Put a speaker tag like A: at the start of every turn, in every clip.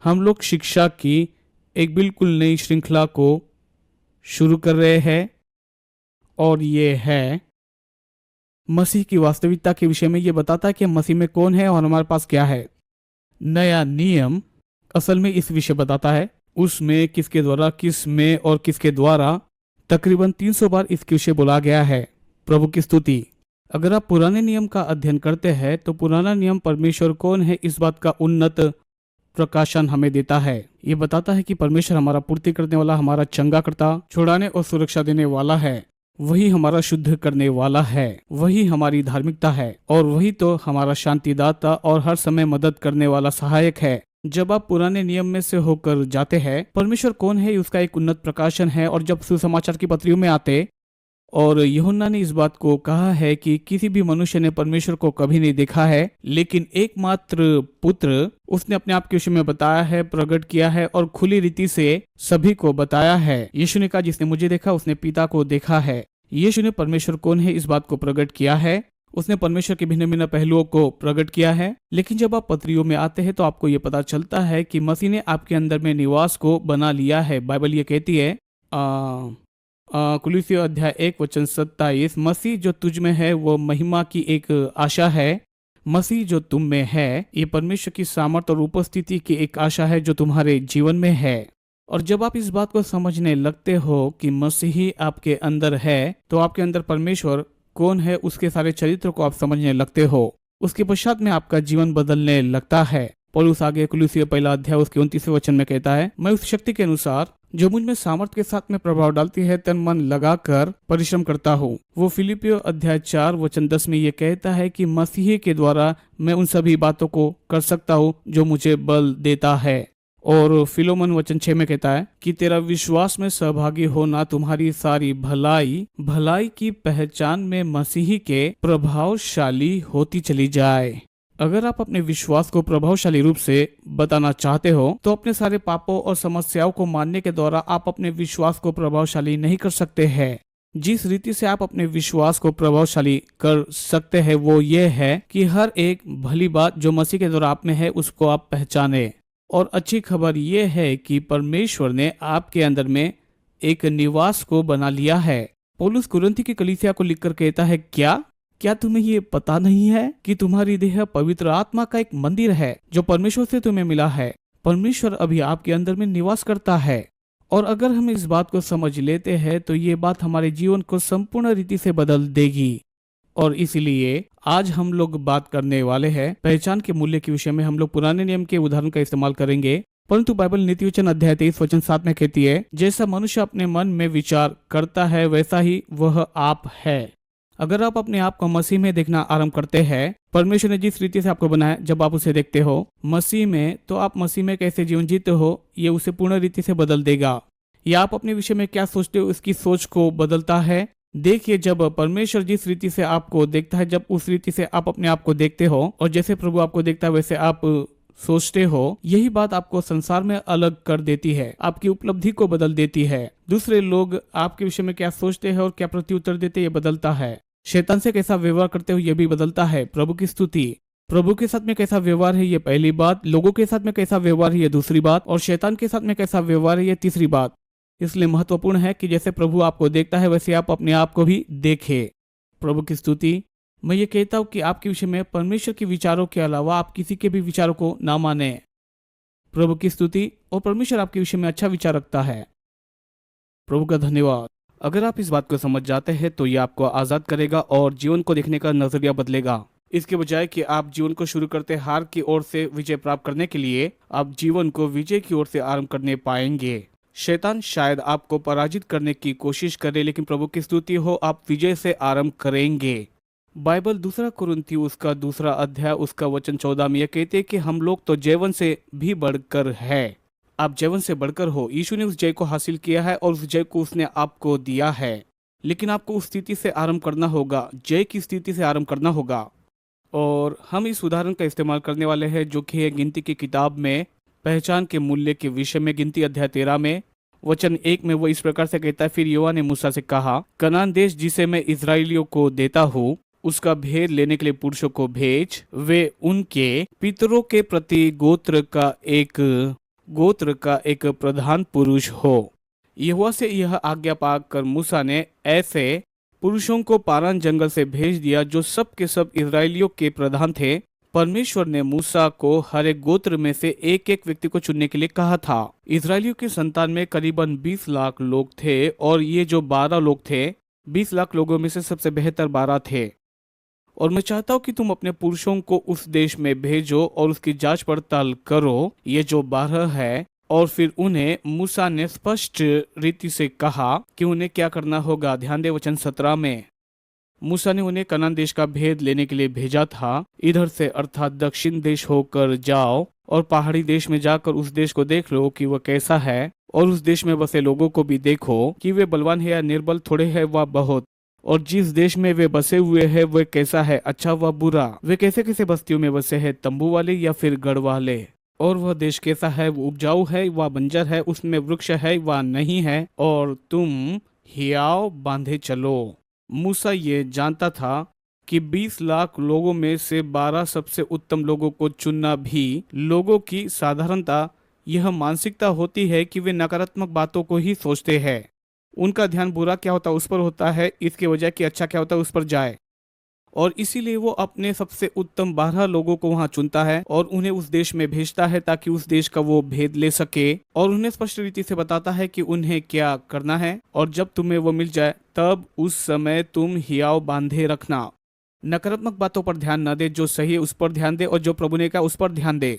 A: हम लोग शिक्षा की एक बिल्कुल नई श्रृंखला को शुरू कर रहे हैं और ये है मसीह की वास्तविकता के विषय में। ये बताता है कि मसीह में कौन है और हमारे पास क्या है। नया नियम असल में इस विषय बताता है, उसमें किसके द्वारा, किस में और किसके द्वारा तकरीबन 300 बार इसके विषय बोला गया है। प्रभु की स्तुति। अगर आप पुराने नियम का अध्ययन करते हैं तो पुराना नियम परमेश्वर कौन है इस बात का उन्नत प्रकाशन हमें देता है। ये बताता है कि परमेश्वर हमारा पूर्ति करने वाला, हमारा चंगा करता, छुड़ाने और सुरक्षा देने वाला है। वही हमारा शुद्ध करने वाला है, वही हमारी धार्मिकता है और वही तो हमारा शांतिदाता और हर समय मदद करने वाला सहायक है। जब आप पुराने नियम में से होकर जाते हैं, परमेश्वर कौन है उसका एक उन्नत प्रकाशन है। और जब सुसमाचार की पत्रियों में आते और यूहन्ना ने इस बात को कहा है कि किसी भी मनुष्य ने परमेश्वर को कभी नहीं देखा है, लेकिन एकमात्र पुत्र उसने अपने आप के विषय में बताया है, प्रकट किया है और खुली रीति से सभी को बताया है। यीशु ने कहा, जिसने मुझे देखा उसने पिता को देखा है। यीशु ने परमेश्वर कौन है इस बात को प्रकट किया है। उसने परमेश्वर के भिन्न भिन्न पहलुओं को प्रकट किया है। लेकिन जब आप पत्रियों में आते हैं तो आपको ये पता चलता है कि मसीह ने आपके अंदर में निवास को बना लिया है। बाइबल ये कहती है कुलुस्सियों अध्याय 1:27, मसीह जो तुझ में है वो महिमा की एक आशा है। मसीह जो तुम में है ये परमेश्वर की सामर्थ और उपस्थिति की एक आशा है जो तुम्हारे जीवन में है। और जब आप इस बात को समझने लगते हो कि मसीही आपके अंदर है तो आपके अंदर परमेश्वर कौन है उसके सारे चरित्र को आप समझने लगते हो। उसके पश्चात में आपका जीवन बदलने लगता है। पौलुस आगे कुलुस्सियों 1 अध्याय उसके 29वें वचन में कहता है, मैं उस शक्ति के अनुसार जो मुझ में सामर्थ के साथ में प्रभाव डालती है तन मन लगाकर परिश्रम करता हूँ। वो फिलिपियों अध्याय 4:10 में ये कहता है कि मसीह के द्वारा मैं उन सभी बातों को कर सकता हूँ जो मुझे बल देता है। और फिलोमन 6 में कहता है कि तेरा विश्वास में सहभागी होना तुम्हारी सारी भलाई की पहचान में मसीही के प्रभावशाली होती चली जाए। अगर आप अपने विश्वास को प्रभावशाली रूप से बताना चाहते हो तो अपने सारे पापों और समस्याओं को मानने के द्वारा आप अपने विश्वास को प्रभावशाली नहीं कर सकते हैं। जिस रीति से आप अपने विश्वास को प्रभावशाली कर सकते हैं वो ये है कि हर एक भली बात जो मसीह के द्वारा आप में है उसको आप पहचाने। और अच्छी खबर ये है कि परमेश्वर ने आपके अंदर में एक निवास को बना लिया है। पौलुस कुरिन्थी की कलीसिया को लिखकर कहता है, क्या तुम्हें ये पता नहीं है कि तुम्हारी देह पवित्र आत्मा का एक मंदिर है जो परमेश्वर से तुम्हें मिला है। परमेश्वर अभी आपके अंदर में निवास करता है। और अगर हम इस बात को समझ लेते हैं तो ये बात हमारे जीवन को संपूर्ण रीति से बदल देगी। और इसलिए आज हम लोग बात करने वाले हैं पहचान के मूल्य के विषय में। हम लोग पुराने नियम के उदाहरण का इस्तेमाल करेंगे, परंतु बाइबल नीतिवचन अध्याय 23:7 में कहती है, जैसा मनुष्य अपने मन में विचार करता है वैसा ही वह आप है। अगर आप अपने आप को मसीह में देखना आरंभ करते हैं, परमेश्वर ने जिस रीति से आपको बनाया, जब आप उसे देखते हो मसीह में, तो आप मसीह में कैसे जीवन जीते हो ये उसे पूर्ण रीति से बदल देगा। या आप अपने विषय में क्या सोचते हो उसकी सोच को बदलता है। देखिए, जब परमेश्वर जिस रीति से आपको देखता है, जब उस रीति से आप अपने आप को देखते हो और जैसे प्रभु आपको देखता है वैसे आप सोचते हो, यही बात आपको संसार में अलग कर देती है, आपकी उपलब्धि को बदल देती है। दूसरे लोग आपके विषय में क्या सोचते हैं और क्या प्रत्युत्तर देते ये बदलता है। शैतान से कैसा व्यवहार करते हो ये भी बदलता है। प्रभु की स्तुति। प्रभु के साथ में कैसा व्यवहार है ये पहली बात, लोगों के साथ में कैसा व्यवहार है ये दूसरी बात, और शैतान के साथ में कैसा व्यवहार है ये तीसरी बात। इसलिए महत्वपूर्ण है कि जैसे प्रभु आपको देखता है वैसे आप अपने आप को भी देखें। प्रभु की स्तुति। मैं ये कहता हूँ कि आपके विषय में परमेश्वर के विचारों के अलावा आप किसी के भी विचारों को ना माने। प्रभु की स्तुति। और परमेश्वर आपके विषय में अच्छा विचार रखता है। प्रभु का धन्यवाद। अगर आप इस बात को समझ जाते हैं तो ये आपको आजाद करेगा और जीवन को देखने का नजरिया बदलेगा। इसके बजाय कि आप जीवन को शुरू करते हार की ओर से विजय प्राप्त करने के लिए, आप जीवन को विजय की ओर से आरंभ करने पाएंगे। शैतान शायद आपको पराजित करने की कोशिश करे, लेकिन प्रभु की स्तुति हो आप विजय से आरंभ करेंगे। बाइबल 2 कुरिन्थी उसका 2 अध्याय उसका वचन 14 में यह कहते हैं कि हम लोग तो जैवन से भी बढ़कर है। आप जैवन से बढ़कर हो। यीशु ने उस जय को हासिल किया है और उस जय को उसने आपको दिया है, लेकिन आपको उस स्थिति से आरंभ करना होगा, जय की स्थिति से आरंभ करना होगा। और हम इस उदाहरण का इस्तेमाल करने वाले हैं जो कि है गिनती की किताब में पहचान के मूल्य के विषय में। गिनती अध्याय 13 में वचन 1 में वो इस प्रकार से कहता है, फिर यहोवा ने मूसा से कहा, कनान देश जिसे मैं इजराइलियों को देता हूँ उसका भेद लेने के लिए पुरुषों को भेज। वे उनके पितरों के प्रति गोत्र का एक गोत्र का एक प्रधान पुरुष हो। यहोवा से यह आज्ञा पाकर मूसा ने ऐसे पुरुषों को पारान जंगल से भेज दिया जो सब के सब इजरायलियों के प्रधान थे। परमेश्वर ने मूसा को हर एक गोत्र में से एक एक व्यक्ति को चुनने के लिए कहा था। इजरायलियों की संतान में करीबन 20 लाख लोग थे और ये जो 12 लोग थे, 20 लाख लोगों में से सबसे बेहतर 12 थे। और मैं चाहता हूँ कि तुम अपने पुरुषों को उस देश में भेजो और उसकी जांच पड़ताल करो, ये जो 12 है। और फिर उन्हें मूसा ने स्पष्ट रीति से कहा कि उन्हें क्या करना होगा। ध्यान दे वचन 17 में मूसा ने उन्हें कनान देश का भेद लेने के लिए भेजा था। इधर से अर्थात दक्षिण देश होकर जाओ और पहाड़ी देश में जाकर उस देश को देख लो कि वह कैसा है, और उस देश में बसे लोगों को भी देखो कि वे बलवान है या निर्बल, थोड़े है व बहुत, और जिस देश में वे बसे हुए हैं वह कैसा है, अच्छा व बुरा, वे कैसे कैसे बस्तियों में बसे हैं, तंबू वाले या फिर गढ़ वाले, और वह देश कैसा है, वो उपजाऊ है व बंजर है, उसमें वृक्ष है व नहीं है, और तुम हियाव बांधे चलो। मूसा ये जानता था कि 20 लाख लोगों में से 12 सबसे उत्तम लोगों को चुनना भी लोगों की साधारणता यह मानसिकता होती है कि वे नकारात्मक बातों को ही सोचते हैं। उनका ध्यान बुरा क्या होता है उस पर होता है, इसके वजह कि अच्छा क्या होता है उस पर जाए। और इसीलिए वो अपने सबसे उत्तम 12 लोगों को वहां चुनता है और उन्हें उस देश में भेजता है ताकि उस देश का वो भेद ले सके, और उन्हें स्पष्ट रीति से बताता है कि उन्हें क्या करना है। और जब तुम्हें वो मिल जाए तब उस समय तुम हियाव बांधे रखना। नकारात्मक बातों पर ध्यान न दे, जो सही है उस पर ध्यान दे, और जो प्रभु ने कहा उस पर ध्यान दे,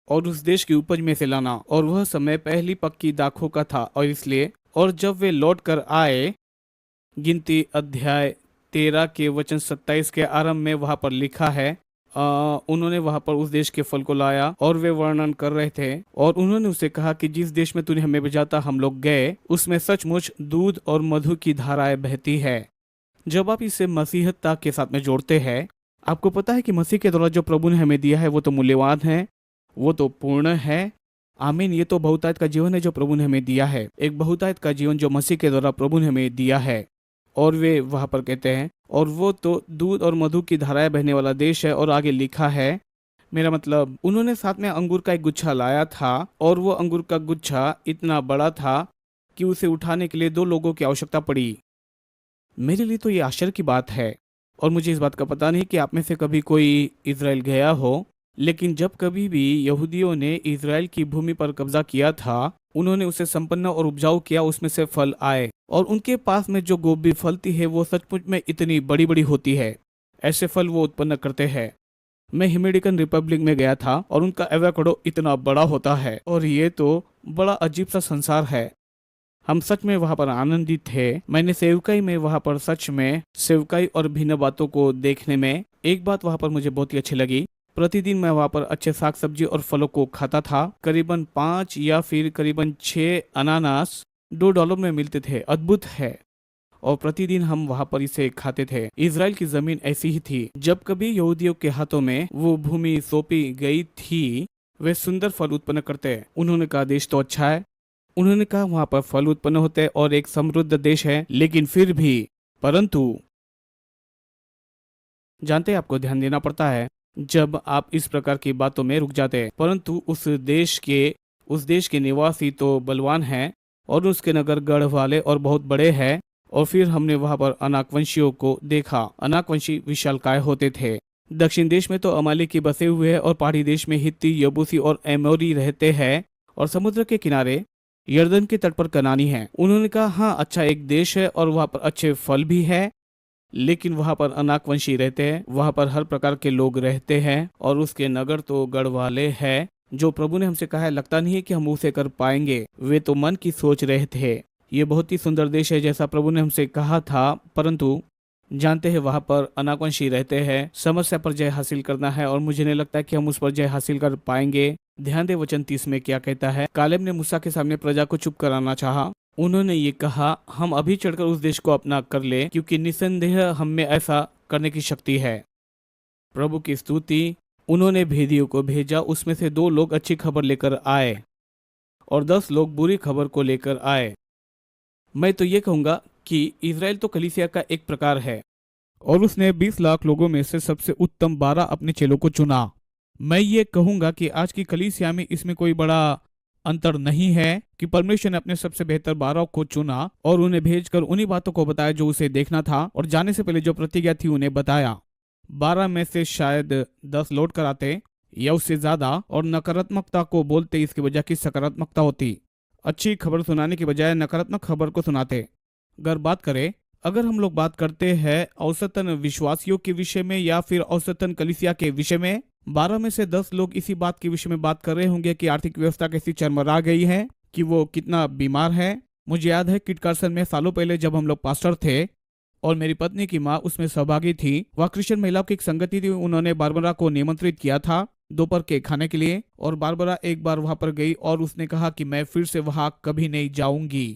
A: और उस देश की उपज में से लाना। और वह समय पहली पक्की दाखों का था, और इसलिए और जब वे लौट कर आए, गिनती अध्याय 13 के वचन 27 के आरंभ में वहां पर लिखा है, उन्होंने वहां पर उस देश के फल को लाया और वे वर्णन कर रहे थे, और उन्होंने उसे कहा कि जिस देश में तूने हमें भेजा हम लोग गए, उसमें सचमुच दूध और मधु की धाराएं बहती है। जब आप इसे मसीहता के साथ में जोड़ते हैं, आपको पता है कि मसीह के द्वारा जो प्रभु ने हमें दिया है वो तो मूल्यवान है, वो तो पूर्ण है। आमीन। ये तो बहुतायत का जीवन है जो प्रभु ने हमें दिया है, एक बहुतायत का जीवन जो मसीह के द्वारा प्रभु ने हमें दिया है। और वे वहां पर कहते हैं, और वो तो दूध और मधु की धाराएं बहने वाला देश है। और आगे लिखा है, मेरा मतलब उन्होंने साथ में अंगूर का एक गुच्छा लाया था, और वो अंगूर का गुच्छा इतना बड़ा था कि उसे उठाने के लिए 2 लोगों की आवश्यकता पड़ी। मेरे लिए तो ये आश्चर्य की बात है, और मुझे इस बात का पता नहीं कि आप में से कभी कोई इजराइल गया हो, लेकिन जब कभी भी यहूदियों ने इजराइल की भूमि पर कब्जा किया था, उन्होंने उसे संपन्न और उपजाऊ किया, उसमें से फल आए, और उनके पास में जो गोभी फलती है वो सचमुच में इतनी बड़ी बड़ी होती है। ऐसे फल वो उत्पन्न करते हैं। मैं अमेरिकन रिपब्लिक में गया था और उनका एवोकाडो इतना बड़ा होता है, और ये तो बड़ा अजीब सा संसार है। हम सच में वहां पर आनंदित थे। मैंने सेवकाई में वहां पर सच में सेवकाई और भिन्न बातों को देखने में एक बात वहां पर मुझे बहुत ही अच्छी लगी। प्रतिदिन मैं वहां पर अच्छे साग सब्जी और फलों को खाता था। करीबन 5 या फिर करीबन 6 अनानास $2 में मिलते थे। अद्भुत है। और प्रतिदिन हम वहां पर इसे खाते थे। इजराइल की जमीन ऐसी ही थी। जब कभी यहूदियों के हाथों में वो भूमि सौंपी गई थी, वे सुंदर फल उत्पन्न करते। उन्होंने कहा देश तो अच्छा है, उन्होंने कहा वहां पर फल उत्पन्न होते और एक समृद्ध देश है, लेकिन फिर भी परंतु जानते आपको ध्यान देना पड़ता है जब आप इस प्रकार की बातों में रुक जाते हैं। परंतु उस देश के निवासी तो बलवान हैं और उसके नगर गढ़ वाले और बहुत बड़े हैं। और फिर हमने वहां पर अनाकवंशियों को देखा। अनाकवंशी विशालकाय होते थे। दक्षिण देश में तो अमालेकी बसे हुए हैं और पहाड़ी देश में हित्ती, यबूसी और एमोरी रहते हैं, और समुद्र के किनारे यर्दन के तट पर कनानी है। उन्होंने कहा हाँ अच्छा एक देश है और वहां पर अच्छे फल भी है, लेकिन वहां पर अनाकवंशी रहते हैं, वहां पर हर प्रकार के लोग रहते हैं, और उसके नगर तो गढ़ वाले हैं। जो प्रभु ने हमसे कहा है लगता नहीं है कि हम उसे कर पाएंगे। वे तो मन की सोच रहे थे। ये बहुत ही सुंदर देश है जैसा प्रभु ने हमसे कहा था, परंतु जानते हैं वहां पर अनाकवंशी रहते हैं। समस्या पर जय हासिल करना है और मुझे नहीं लगता कि हम उस पर जय हासिल कर पाएंगे। ध्यान दे वचन 30 में क्या कहता है। कालेब ने मूसा के सामने प्रजा को चुप कराना चाहा। उन्होंने ये कहा हम अभी चढ़कर उस देश को अपना कर ले, क्योंकि निसंदेह हम में ऐसा करने की शक्ति है। प्रभु की स्तुति। उन्होंने भेदियों को भेजा, उसमें से 2 लोग अच्छी खबर लेकर आए और 10 लोग बुरी खबर को लेकर आए। मैं तो ये कहूंगा कि इजराइल तो कलीसिया का एक प्रकार है, और उसने 20 लाख लोगों में से सबसे उत्तम 12 अपने चेलों को चुना। मैं ये कहूंगा कि आज की कलीसिया में इसमें कोई बड़ा अंतर नहीं है कि परमेश्वर ने अपने सबसे बेहतर 12 को चुना और उन्हें भेजकर उन्हीं बातों को बताया जो उसे देखना था, और जाने से पहले जो प्रतिज्ञा थी उन्हें बताया। 12 में से शायद 10 लौट कर आते या उससे ज्यादा और नकारात्मकता को बोलते, इसकी वजह की सकारात्मकता होती। अच्छी खबर सुनाने की बजाय नकारात्मक खबर को सुनाते। अगर हम लोग बात करते हैं औसतन विश्वासियों के विषय में या फिर औसतन कलीसिया के विषय में, 12 में से 10 लोग इसी बात के विषय में बात कर रहे होंगे कि आर्थिक व्यवस्था कैसी चरमरा गई है, कि वो कितना बीमार है। मुझे याद है किट कार्सन में सालों पहले जब हम लोग पास्टर थे और मेरी पत्नी की माँ उसमें सहभागी थी, वह क्रिश्चियन महिलाओं की एक संगति थी। उन्होंने बारबरा को निमंत्रित किया था दोपहर के खाने के लिए, और बारबरा एक बार वहां पर गई और उसने कहा कि मैं फिर से वहां कभी नहीं जाऊंगी।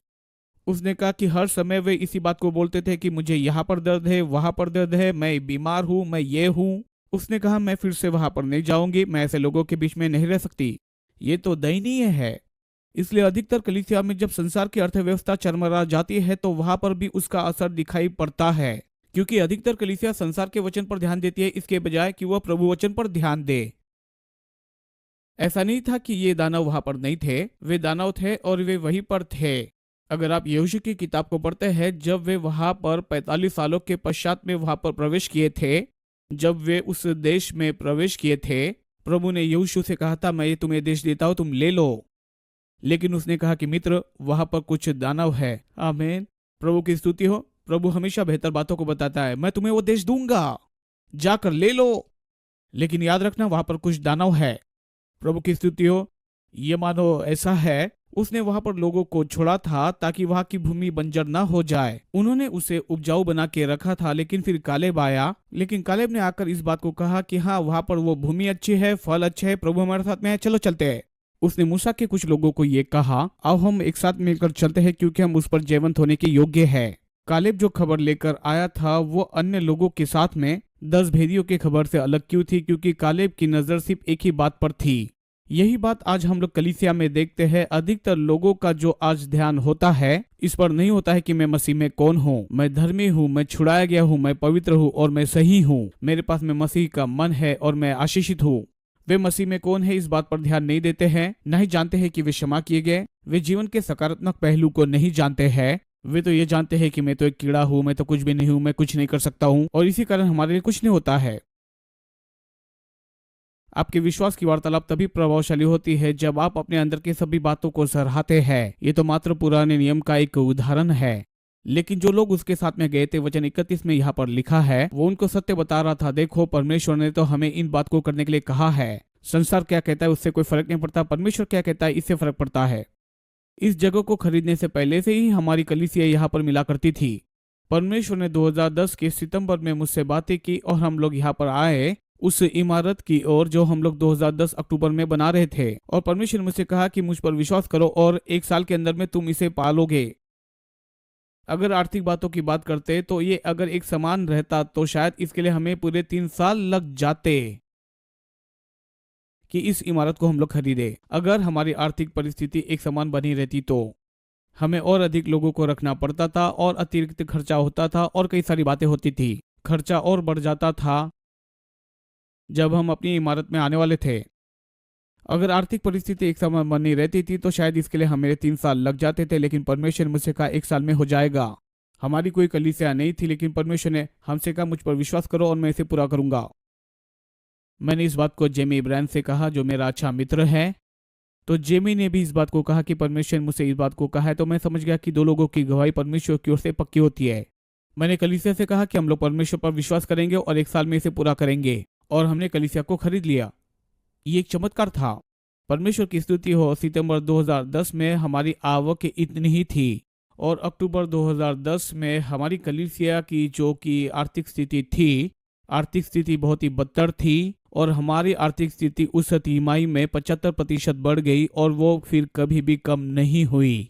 A: उसने कहा कि हर समय वे इसी बात को बोलते थे कि मुझे यहाँ पर दर्द है, वहां पर दर्द है, मैं बीमार हूँ, मैं ये हूँ। उसने कहा मैं फिर से वहां पर नहीं जाऊंगी, मैं ऐसे लोगों के बीच में नहीं रह सकती, ये तो दयनीय है। इसलिए अधिकतर कलीसिया में जब संसार की अर्थव्यवस्था चरमरा जाती है तो वहां पर भी उसका असर दिखाई पड़ता है, क्योंकि अधिकतर कलीसिया संसार के वचन पर ध्यान देती है इसके बजाय कि वह प्रभु वचन पर ध्यान दे। ऐसा नहीं था कि ये दानव वहां पर नहीं थे, वे दानव थे और वे वहीं पर थे। अगर आप यहोशू की किताब को पढ़ते हैं, जब वे वहां पर 45 सालों के पश्चात में वहां पर प्रवेश किए थे, जब वे उस देश में प्रवेश किए थे, प्रभु ने यहोशू से कहा था मैं ये तुम्हें देश देता हूं, तुम ले लो। लेकिन उसने कहा कि मित्र वहां पर कुछ दानव है। आमीन, प्रभु की स्तुति हो। प्रभु हमेशा बेहतर बातों को बताता है, मैं तुम्हें वो देश दूंगा, जाकर ले लो, लेकिन याद रखना वहां पर कुछ दानव है। प्रभु की स्तुति हो। ये मानो ऐसा है उसने वहां पर लोगों को छोड़ा था ताकि वहां की भूमि बंजर ना हो जाए। उन्होंने उसे उपजाऊ बना के रखा था, लेकिन फिर कालेब आया। लेकिन कालेब ने आकर इस बात को कहा कि हाँ वहां पर वो भूमि अच्छी है, फल अच्छे है, प्रभु हमारे साथ में है, चलो चलते हैं। उसने मूसा के कुछ लोगों को ये कहा, आओ हम एक साथ मिलकर चलते हैं क्योंकि हम उस पर जयवंत होने के योग्य है। कालेब जो खबर लेकर आया था वो अन्य लोगों के साथ में 10 भेदियों की खबर से अलग क्यों थी? क्योंकि कालेब की नजर सिर्फ एक ही बात पर थी। यही बात आज हम लोग कलीसिया में देखते हैं। अधिकतर लोगों का जो आज ध्यान होता है इस पर नहीं होता है कि मैं मसीह में कौन हूँ, मैं धर्मी हूँ, मैं छुड़ाया गया हूँ, मैं पवित्र हूँ और मैं सही हूँ, मेरे पास में मसीह का मन है और मैं आशीषित हूँ। वे मसीह में कौन है इस बात पर ध्यान नहीं देते हैं, नहीं जानते हैं कि वे क्षमा किए गए। वे जीवन के सकारात्मक पहलू को नहीं जानते हैं। वे तो ये जानते हैं कि मैं तो एक कीड़ा हूँ, मैं तो कुछ भी नहीं हूँ, मैं कुछ नहीं कर सकता हूँ, और इसी कारण हमारे लिए कुछ नहीं होता है। आपके विश्वास की वार्तालाप तभी प्रभावशाली होती है जब आप अपने अंदर की सभी बातों को सराहते हैं। ये तो मात्र पुराने नियम का एक उदाहरण है, लेकिन जो लोग उसके साथ में गए थे, वचन 31 में यहाँ पर लिखा है, वो उनको सत्य बता रहा था। देखो परमेश्वर ने तो हमें इन बात को करने के लिए कहा है। संसार क्या कहता है उससे कोई फर्क नहीं पड़ता, परमेश्वर क्या कहता है इससे फर्क पड़ता है। इस जगह को खरीदने से पहले से ही हमारी कलीसिया यहाँ पर मिला करती थी। परमेश्वर ने 2010 के सितंबर में मुझसे बातें की और हम लोग यहाँ पर आए उस इमारत की ओर जो हम लोग 2010 अक्टूबर में बना रहे थे, और परमेश्वर ने मुझसे कहा कि मुझ पर विश्वास करो और 1 साल के अंदर में तुम इसे पालोगे। अगर आर्थिक बातों की बात करते तो ये अगर एक समान रहता तो शायद इसके लिए हमें पूरे 3 साल लग जाते कि इस इमारत को हम लोग खरीदे। अगर हमारी आर्थिक परिस्थिति एक समान बनी रहती तो हमें और अधिक लोगों को रखना पड़ता था और अतिरिक्त खर्चा होता था और कई सारी बातें होती थी। खर्चा और बढ़ जाता था जब हम अपनी इमारत में आने वाले थे। अगर आर्थिक परिस्थिति एक समान बनी रहती थी तो शायद इसके लिए हमें 3 साल लग जाते थे, लेकिन परमेश्वर ने मुझसे कहा 1 साल में हो जाएगा। हमारी कोई कलीसिया नहीं थी, लेकिन परमेश्वर ने हमसे कहा मुझ पर विश्वास करो और मैं इसे पूरा करूंगा। मैंने इस बात को जेमी इब्राहिम से कहा जो मेरा अच्छा मित्र है, तो जेमी ने भी इस बात को कहा कि परमेश्वर ने मुझसे इस बात को कहा है। तो मैं समझ गया कि 2 लोगों की गवाही परमेश्वर की ओर से पक्की होती है। मैंने कलीसिया से कहा कि हम लोग परमेश्वर पर विश्वास करेंगे और 1 साल में इसे पूरा करेंगे, और हमने कलीसिया को खरीद लिया। ये एक चमत्कार था। परमेश्वर की स्तुति हो। सितंबर 2010 में हमारी आवक इतनी ही थी, और अक्टूबर 2010 में हमारी कलीसिया की जो कि आर्थिक स्थिति बहुत ही बदतर थी, और हमारी आर्थिक स्थिति उस तिमाही में 75% बढ़ गई और वो फिर कभी भी कम नहीं हुई।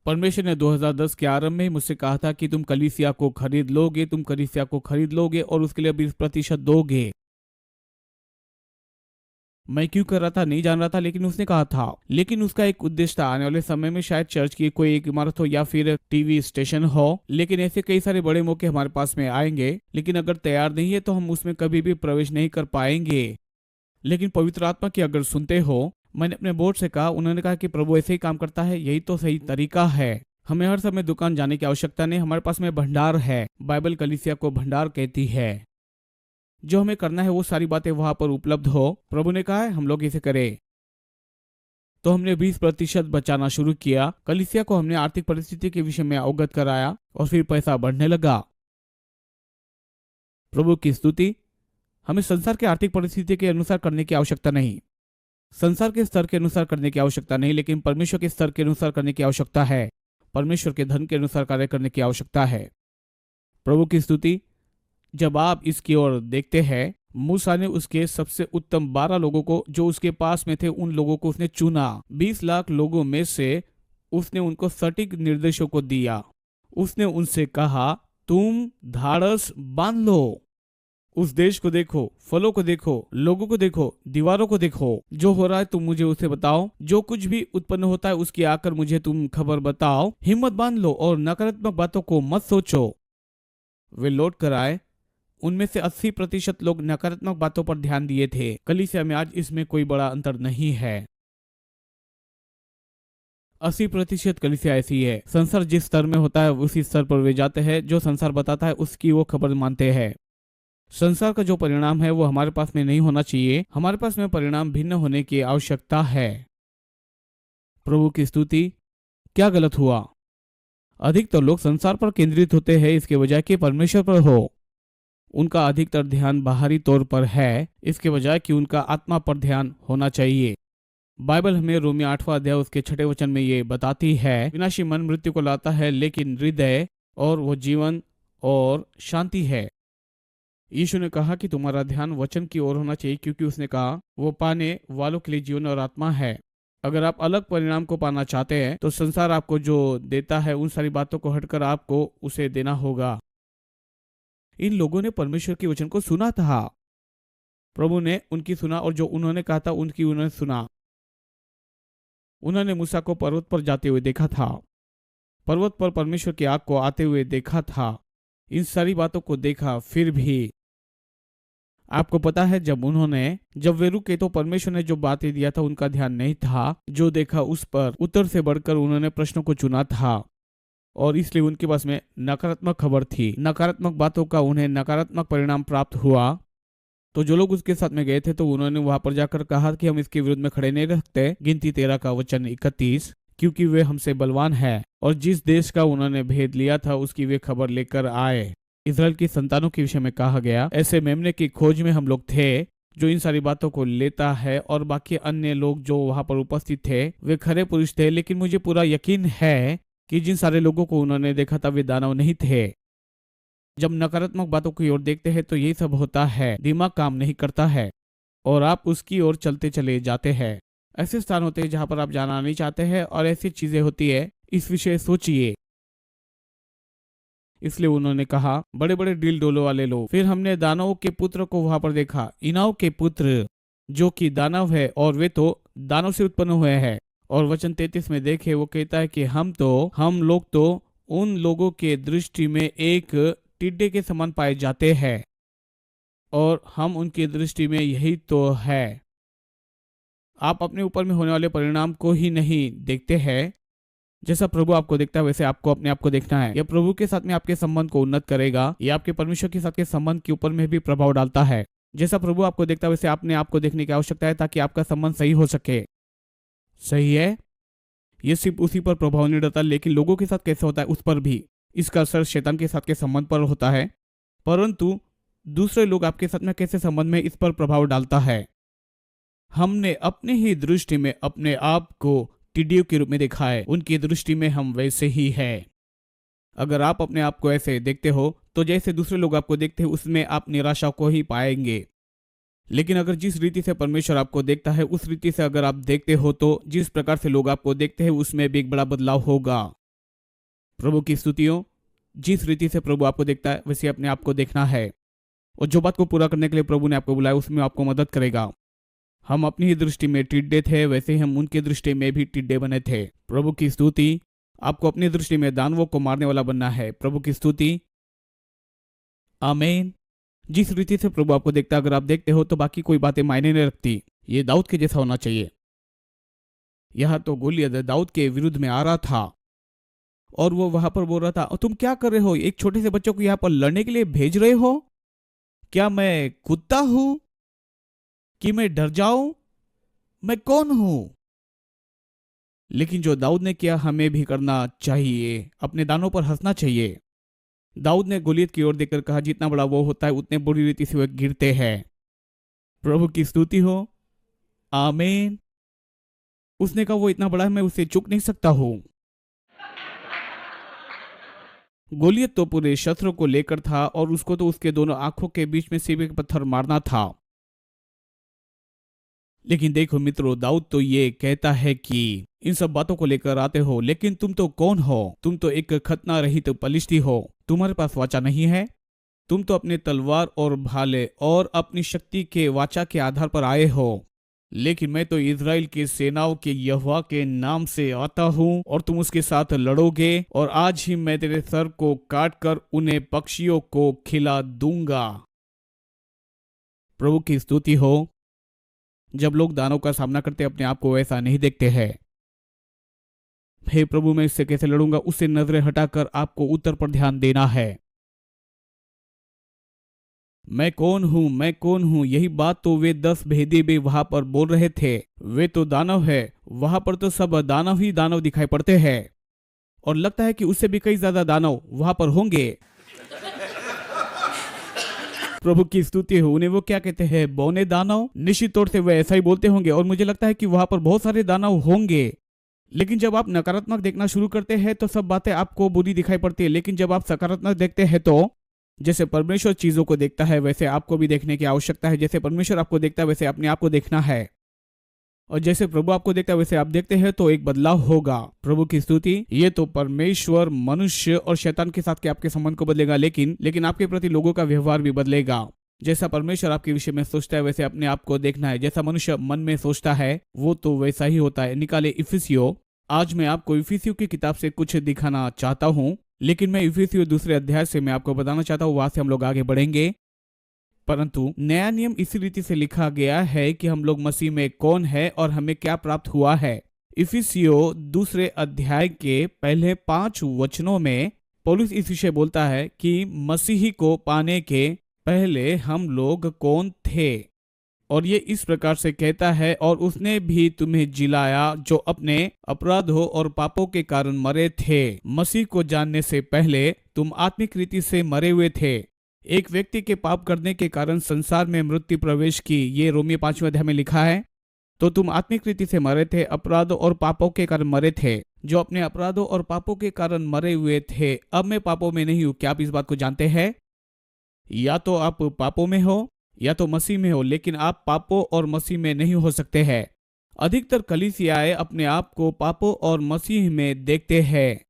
A: परमेश्वर ने 2010 के आरंभ में मुझसे कहा था कि तुम कलीसिया को खरीद लोगे और उसके लिए 20% दोगे। मैं क्यों कर रहा था नहीं जान रहा था, लेकिन उसने कहा था। लेकिन उसका एक उद्देश्य था, आने वाले समय में शायद चर्च की कोई एक इमारत हो या फिर टीवी स्टेशन हो। लेकिन ऐसे कई सारे बड़े मौके हमारे पास में आएंगे, लेकिन अगर तैयार नहीं है तो हम उसमें कभी भी प्रवेश नहीं कर पाएंगे। लेकिन पवित्र आत्मा की अगर सुनते हो, मैंने अपने बोर्ड से कहा, उन्होंने कहा कि प्रभु ऐसे ही काम करता है, यही तो सही तरीका है। हमें हर समय दुकान जाने की आवश्यकता नहीं, हमारे पास में भंडार है। बाइबल कलीसिया को भंडार कहती है। जो हमें करना है वो सारी बातें वहां पर उपलब्ध हो। प्रभु ने कहा है हम लोग इसे करें। तो हमने 20% बचाना शुरू किया। कलीसिया को हमने आर्थिक परिस्थिति के विषय में अवगत कराया और फिर पैसा बढ़ने लगा। प्रभु की स्तुति। हमें संसार के आर्थिक परिस्थिति के अनुसार करने की आवश्यकता नहीं, संसार के स्तर के अनुसार करने की आवश्यकता नहीं, लेकिन परमेश्वर के स्तर के अनुसार करने की आवश्यकता है। परमेश्वर के धन के अनुसार कार्य करने की आवश्यकता है। प्रभु की स्तुति। जब आप इसकी ओर देखते हैं, मूसा ने उसके सबसे उत्तम 12 लोगों को जो उसके पास में थे, उन लोगों को उसने चुना। 20 लाख लोगों में से उसने उनको सटीक निर्देशों को दिया। उसने उनसे कहा, तुम धाड़स बांध लो, उस देश को देखो, फलों को देखो, लोगों को देखो, दीवारों को देखो, जो हो रहा है तुम मुझे उसे बताओ, जो कुछ भी उत्पन्न होता है उसकी आकर मुझे तुम खबर बताओ। हिम्मत बांध लो और नकारात्मक बातों को मत सोचो। वे लौट कर आए। उनमें से 80% लोग नकारात्मक बातों पर ध्यान दिए थे। कलीसिया में आज इसमें कोई बड़ा अंतर नहीं है। 80% कलीसिया ऐसी है। संसार जिस स्तर में होता है उसी स्तर पर वे जाते हैं। जो संसार बताता है उसकी वो खबर मानते हैं। संसार का जो परिणाम है वो हमारे पास में नहीं होना चाहिए। हमारे पास में परिणाम भिन्न होने की आवश्यकता है। प्रभु की स्तुति। क्या गलत हुआ? अधिकतर लोग संसार पर केंद्रित होते हैं इसके बजाय कि परमेश्वर पर हो। उनका अधिकतर ध्यान बाहरी तौर पर है इसके बजाय कि उनका आत्मा पर ध्यान होना चाहिए। बाइबल हमें रोमियो 8वां अध्याय उसके 6 वचन में ये बताती है, विनाशी मन मृत्यु को लाता है, लेकिन हृदय और वो जीवन और शांति है। यीशु ने कहा कि तुम्हारा ध्यान वचन की ओर होना चाहिए, क्योंकि उसने कहा वो पाने वालों के लिए जीवन और आत्मा है। अगर आप अलग परिणाम को पाना चाहते हैं तो संसार आपको जो देता है उन सारी बातों को हटकर आपको उसे देना होगा। इन लोगों ने परमेश्वर के वचन को सुना था। प्रभु ने उनकी सुना और जो उन्होंने कहा था उनकी उन्होंने सुना। उन्होंने मूसा को पर्वत पर जाते हुए देखा था, पर्वत पर परमेश्वर की आग को आते हुए देखा था। इन सारी बातों को देखा, फिर भी आपको पता है जब वे रुके तो परमेश्वर ने जो बातें दिया था उनका ध्यान नहीं था। जो देखा उस पर उत्तर से बढ़कर उन्होंने प्रश्नों को चुना था और इसलिए उनके पास में नकारात्मक खबर थी। नकारात्मक बातों का उन्हें नकारात्मक परिणाम प्राप्त हुआ। तो जो लोग उसके साथ में गए थे तो उन्होंने वहां पर जाकर कहा कि हम इसके विरुद्ध में खड़े नहीं रहते। गिनती 13 का वचन 31, क्योंकि वे हमसे बलवान है और जिस देश का उन्होंने भेद लिया था उसकी वे खबर लेकर आए। इजराइल की संतानों के विषय में कहा गया, ऐसे मेमने की खोज में हम लोग थे जो इन सारी बातों को लेता है। और बाकी अन्य लोग जो वहां पर उपस्थित थे वे खरे पुरुष थे, लेकिन मुझे पूरा यकीन है कि जिन सारे लोगों को उन्होंने देखा था वे दानव नहीं थे। जब नकारात्मक बातों की ओर देखते हैं तो यही सब होता है, दिमाग काम नहीं करता है और आप उसकी ओर चलते चले जाते हैं। ऐसे स्थान होते हैं जहां पर आप जाना नहीं चाहते हैं और ऐसी चीजें होती है, इस विषय सोचिए। इसलिए उन्होंने कहा, बड़े बड़े डील डोलो वाले लोग। फिर हमने दानवों के पुत्र को वहां पर देखा, इनाव के पुत्र जो कि दानव है और वे तो दानव से उत्पन्न हुए हैं। और वचन 33 में देखे वो कहता है कि हम लोग तो उन लोगों के दृष्टि में एक टिड्डे के समान पाए जाते हैं और हम उनकी दृष्टि में यही तो है। आप अपने ऊपर में होने वाले परिणाम को ही नहीं देखते हैं। जैसा प्रभु आपको देखता है वैसे आपको अपने आप को देखना है। यह प्रभु के साथ में आपके संबंध को उन्नत करेगा। यह आपके परमेश्वर के साथ के संबंध के ऊपर में भी प्रभाव डालता है। जैसा प्रभु आपको देखता है वैसे आपने आपको देखने की आवश्यकता है ताकि आपका संबंध सही हो सके। सही है, ये सिर्फ उसी पर प्रभाव नहीं डालता, लेकिन लोगों के साथ कैसे होता है उस पर भी। इसका असर शैतान के साथ के संबंध पर होता है, परंतु दूसरे लोग आपके साथ में कैसे संबंध में इस पर प्रभाव डालता है। हमने अपनी ही दृष्टि में अपने आप को टिड्डियों के रूप में देखा है, उनकी दृष्टि में हम वैसे ही है। अगर आप अपने आप को ऐसे देखते हो तो जैसे दूसरे लोग आपको देखते हैं उसमें आप निराशा को ही पाएंगे। लेकिन अगर जिस रीति से परमेश्वर आपको देखता है उस रीति से अगर आप देखते हो तो जिस प्रकार से लोग आपको देखते हैं उसमें भी एक बड़ा बदलाव होगा। प्रभु की स्तुतियों। जिस रीति से प्रभु आपको देखता है वैसे अपने आप को देखना है और जो बात को पूरा करने के लिए प्रभु ने आपको बुलाया उसमें आपको मदद करेगा। हम अपनी ही दृष्टि में टिड्डे थे, वैसे ही हम उनकी दृष्टि में भी टिड्डे बने थे। प्रभु की स्तुति। आपको अपनी दृष्टि में दानवों को मारने वाला बनना है। प्रभु की स्तुति। आमीन। जिस रीति से प्रभु आपको देखता है अगर आप देखते हो तो बाकी कोई बातें मायने नहीं रखती। ये दाऊद के जैसा होना चाहिए। यहाँ तो गोलियत दाऊद के विरुद्ध में आ रहा था और वो वहां पर बोल रहा था, तुम क्या कर रहे हो, एक छोटे से बच्चों को यहाँ पर लड़ने के लिए भेज रहे हो? क्या मैं कुत्ता हूं कि मैं डर जाऊं? मैं कौन हूं? लेकिन जो दाऊद ने किया हमें भी करना चाहिए, अपने दानों पर हंसना चाहिए। दाऊद ने गोलियत की ओर देखकर कहा, जितना बड़ा वो होता है उतने बुरी रीति से वह गिरते हैं। प्रभु की स्तुति हो, आमीन। उसने कहा, वो इतना बड़ा है, मैं उसे चूक नहीं सकता हूं। गोलियत तो पूरे शस्त्रों को लेकर था और उसको तो उसके दोनों आंखों के बीच में सिर्फ एक पत्थर मारना था। लेकिन देखो मित्रों, दाऊद तो ये कहता है कि इन सब बातों को लेकर आते हो, लेकिन तुम तो कौन हो? तुम तो एक खतना रहित पलिश्ती हो। तुम्हारे पास वाचा नहीं है। तुम तो अपने तलवार और भाले और अपनी शक्ति के वाचा के आधार पर आए हो। लेकिन मैं तो इज़राइल की सेनाओं के यहोवा के नाम से आता हूँ और तुम उसके साथ लड़ोगे और आज ही मैं तेरे सर को काट कर उन्हें पक्षियों को खिला दूंगा। प्रभु की स्तुति हो। जब लोग दानों का सामना करते अपने आप को वैसा नहीं देखते हैं। हे प्रभु, मैं इससे कैसे लड़ूंगा, उससे नजरें हटाकर आपको उत्तर पर ध्यान देना है। मैं कौन हूं, मैं कौन हूं, यही बात तो वे 10 भेदी भी वहां पर बोल रहे थे। वे तो दानव है, वहां पर तो सब दानव ही दानव दिखाई पड़ते हैं और लगता है कि उससे भी कई ज्यादा दानव वहां पर होंगे। प्रभु की स्तुति हो। उन्हें वो क्या कहते हैं, बौने दानव। निश्चित तौर से वे ऐसा ही बोलते होंगे और मुझे लगता है कि वहां पर बहुत सारे दानव होंगे। लेकिन जब आप नकारात्मक देखना शुरू करते हैं तो सब बातें आपको बुरी दिखाई पड़ती है, लेकिन जब आप सकारात्मक देखते हैं तो जैसे परमेश्वर चीजों को देखता है वैसे आपको भी देखने की आवश्यकता है। जैसे परमेश्वर आपको देखता है वैसे अपने आप को देखना है, और जैसे प्रभु आपको देखता है वैसे आप देखते हैं तो एक बदलाव होगा। प्रभु की स्तुति। ये तो परमेश्वर मनुष्य और शैतान के साथ के आपके संबंध को बदलेगा, लेकिन आपके प्रति लोगों का व्यवहार भी बदलेगा। जैसा परमेश्वर आपके विषय में सोचता है वैसे अपने आप को देखना है। जैसा मनुष्य मन में सोचता है वो तो वैसा ही होता है। निकाले इफिसियो। आज मैं आपको इफिसियो की किताब से कुछ दिखाना चाहता हूँ, लेकिन मैं इफिसियो दूसरे अध्याय से मैं आपको बताना चाहता हूँ, वहां से हम लोग आगे बढ़ेंगे। परंतु नया नियम इसी रीति से लिखा गया है कि हम लोग मसीह में कौन है और हमें क्या प्राप्त हुआ है। इफिसियो दूसरे अध्याय के पहले 5 वचनों में पौलुस इस विषय बोलता है कि मसीही को पाने के पहले हम लोग कौन थे, और ये इस प्रकार से कहता है, और उसने भी तुम्हें जिलाया जो अपने अपराधों और पापों के कारण मरे थे। मसीह को जानने से पहले तुम आत्मिक रीति से मरे हुए थे। एक व्यक्ति के पाप करने के कारण संसार में मृत्यु प्रवेश की, ये रोमियो 5वें अध्याय में लिखा है। तो तुम आत्मिक रीति से मरे थे, अपराधों और पापों के कारण मरे थे। जो अपने अपराधों और पापों के कारण मरे हुए थे, अब मैं पापों में नहीं हूं। क्या आप इस बात को जानते हैं? या तो आप पापों में हो या तो मसीह में हो, लेकिन आप पापों और मसीह में नहीं हो सकते हैं। अधिकतर कलीसियाएं अपने आप को पापों और मसीह में देखते हैं,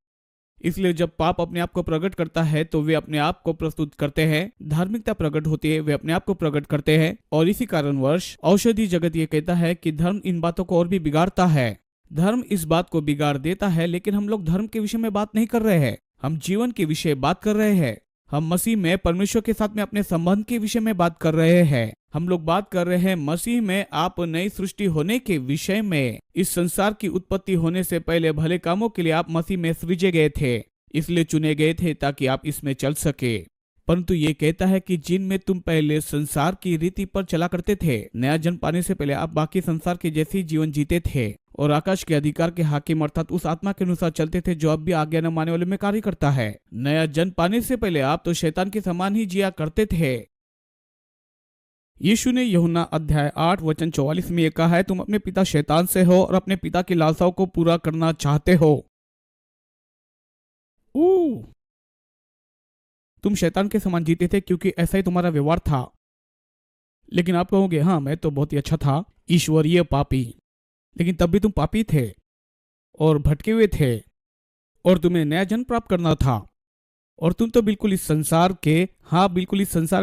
A: इसलिए जब पाप अपने आप को प्रकट करता है तो वे अपने आप को प्रस्तुत करते हैं। धार्मिकता प्रकट होती है, वे अपने आप को प्रकट करते हैं। और इसी कारणवश औषधि जगत ये कहता है कि धर्म इन बातों को और भी बिगाड़ता है। धर्म इस बात को बिगाड़ देता है, लेकिन हम लोग धर्म के विषय में बात नहीं कर रहे हैं, हम जीवन के विषय बात कर रहे हैं। हम मसीह में परमेश्वर के साथ में अपने संबंध के विषय में बात कर रहे हैं। हम लोग बात कर रहे हैं मसीह में आप नई सृष्टि होने के विषय में। इस संसार की उत्पत्ति होने से पहले भले कामों के लिए आप मसीह में सृजे गए थे, इसलिए चुने गए थे ताकि आप इसमें चल सके। परंतु ये कहता है कि जिनमें तुम पहले संसार की रीति पर चला करते थे, नया जन्म पाने से पहले आप बाकी संसार के जैसे ही जीवन जीते थे और आकाश के अधिकार के हाकिम अर्थात उस आत्मा के अनुसार चलते थे जो अब भी आज्ञा न मानने वाले में कार्य करता है। नया जन्म पाने से पहले आप तो शैतान के समान ही जिया करते थे। यीशु ने यूहन्ना अध्याय 8 वचन 44 में यह कहा है, तुम अपने पिता शैतान से हो और अपने पिता की लालसाओं को पूरा करना चाहते हो। तुम शैतान के समान जीते थे क्योंकि ऐसा ही तुम्हारा व्यवहार था। लेकिन आप कहोगे, हाँ मैं तो बहुत ही अच्छा था, ईश्वरीय पापी। लेकिन तब भी तुम पापी थे और भटके हुए थे और तुम्हें नया जन्म प्राप्त करना था, और तुम तो बिल्कुल इस संसार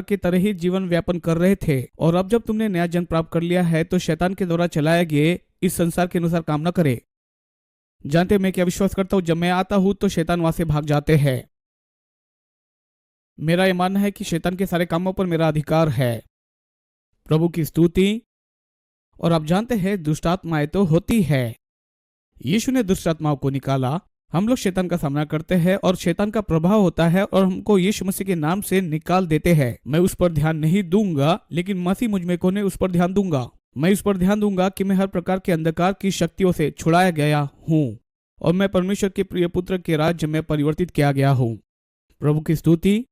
A: के तरह ही जीवन व्यापन कर रहे थे। और अब जब तुमने नया जन्म प्राप्त कर लिया है तो शैतान के द्वारा चलाए गए इस संसार के अनुसार काम न करे। जानते मैं क्या विश्वास करता हूं, जब मैं आता हूं तो शैतान वहां से भाग जाते हैं। मेरा यह मानना है कि शैतान के सारे कामों पर मेरा अधिकार है। प्रभु की स्तुति। और आप जानते हैं दुष्टात्माएं तो होती है, यीशु ने दुष्ट आत्माओं को निकाला। हम लोग शैतान का सामना करते हैं और शैतान का प्रभाव होता है और हमको यीशु मसीह के नाम से निकाल देते हैं। मैं उस पर ध्यान नहीं दूंगा, लेकिन मसीह मुझ में को ने उस पर ध्यान दूंगा। मैं इस पर ध्यान दूंगा कि मैं हर प्रकार के अंधकार की शक्तियों से छुड़ाया गया हूँ और मैं परमेश्वर के प्रिय पुत्र के राज्य में परिवर्तित किया गया हूँ। प्रभु की स्तुति।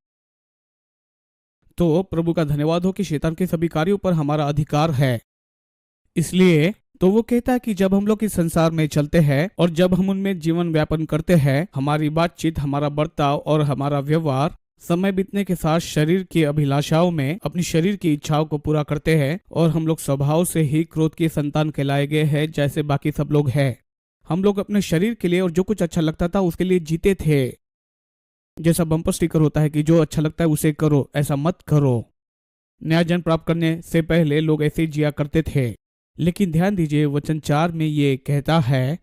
A: तो प्रभु का धन्यवाद हो कि शैतान के सभी कार्यों पर हमारा अधिकार है। इसलिए तो वो कहता है कि जब हम लोग इस संसार में चलते हैं और जब हम उनमें जीवन व्यापन करते हैं, हमारी बातचीत, हमारा बर्ताव और हमारा व्यवहार समय बीतने के साथ शरीर की अभिलाषाओं में अपनी शरीर की इच्छाओं को पूरा करते हैं और हम लोग स्वभाव से ही क्रोध की संतान कहलाए गए हैं, जैसे बाकी सब लोग हैं। हम लोग अपने शरीर के लिए और जो कुछ अच्छा लगता था उसके लिए जीते थे। जैसा बम्पर स्टिकर होता है कि जो अच्छा लगता है उसे करो, ऐसा मत करो। नया जन्म प्राप्त करने से पहले लोग ऐसे ही जिया करते थे। लेकिन ध्यान दीजिए, वचन 4 में ये कहता है,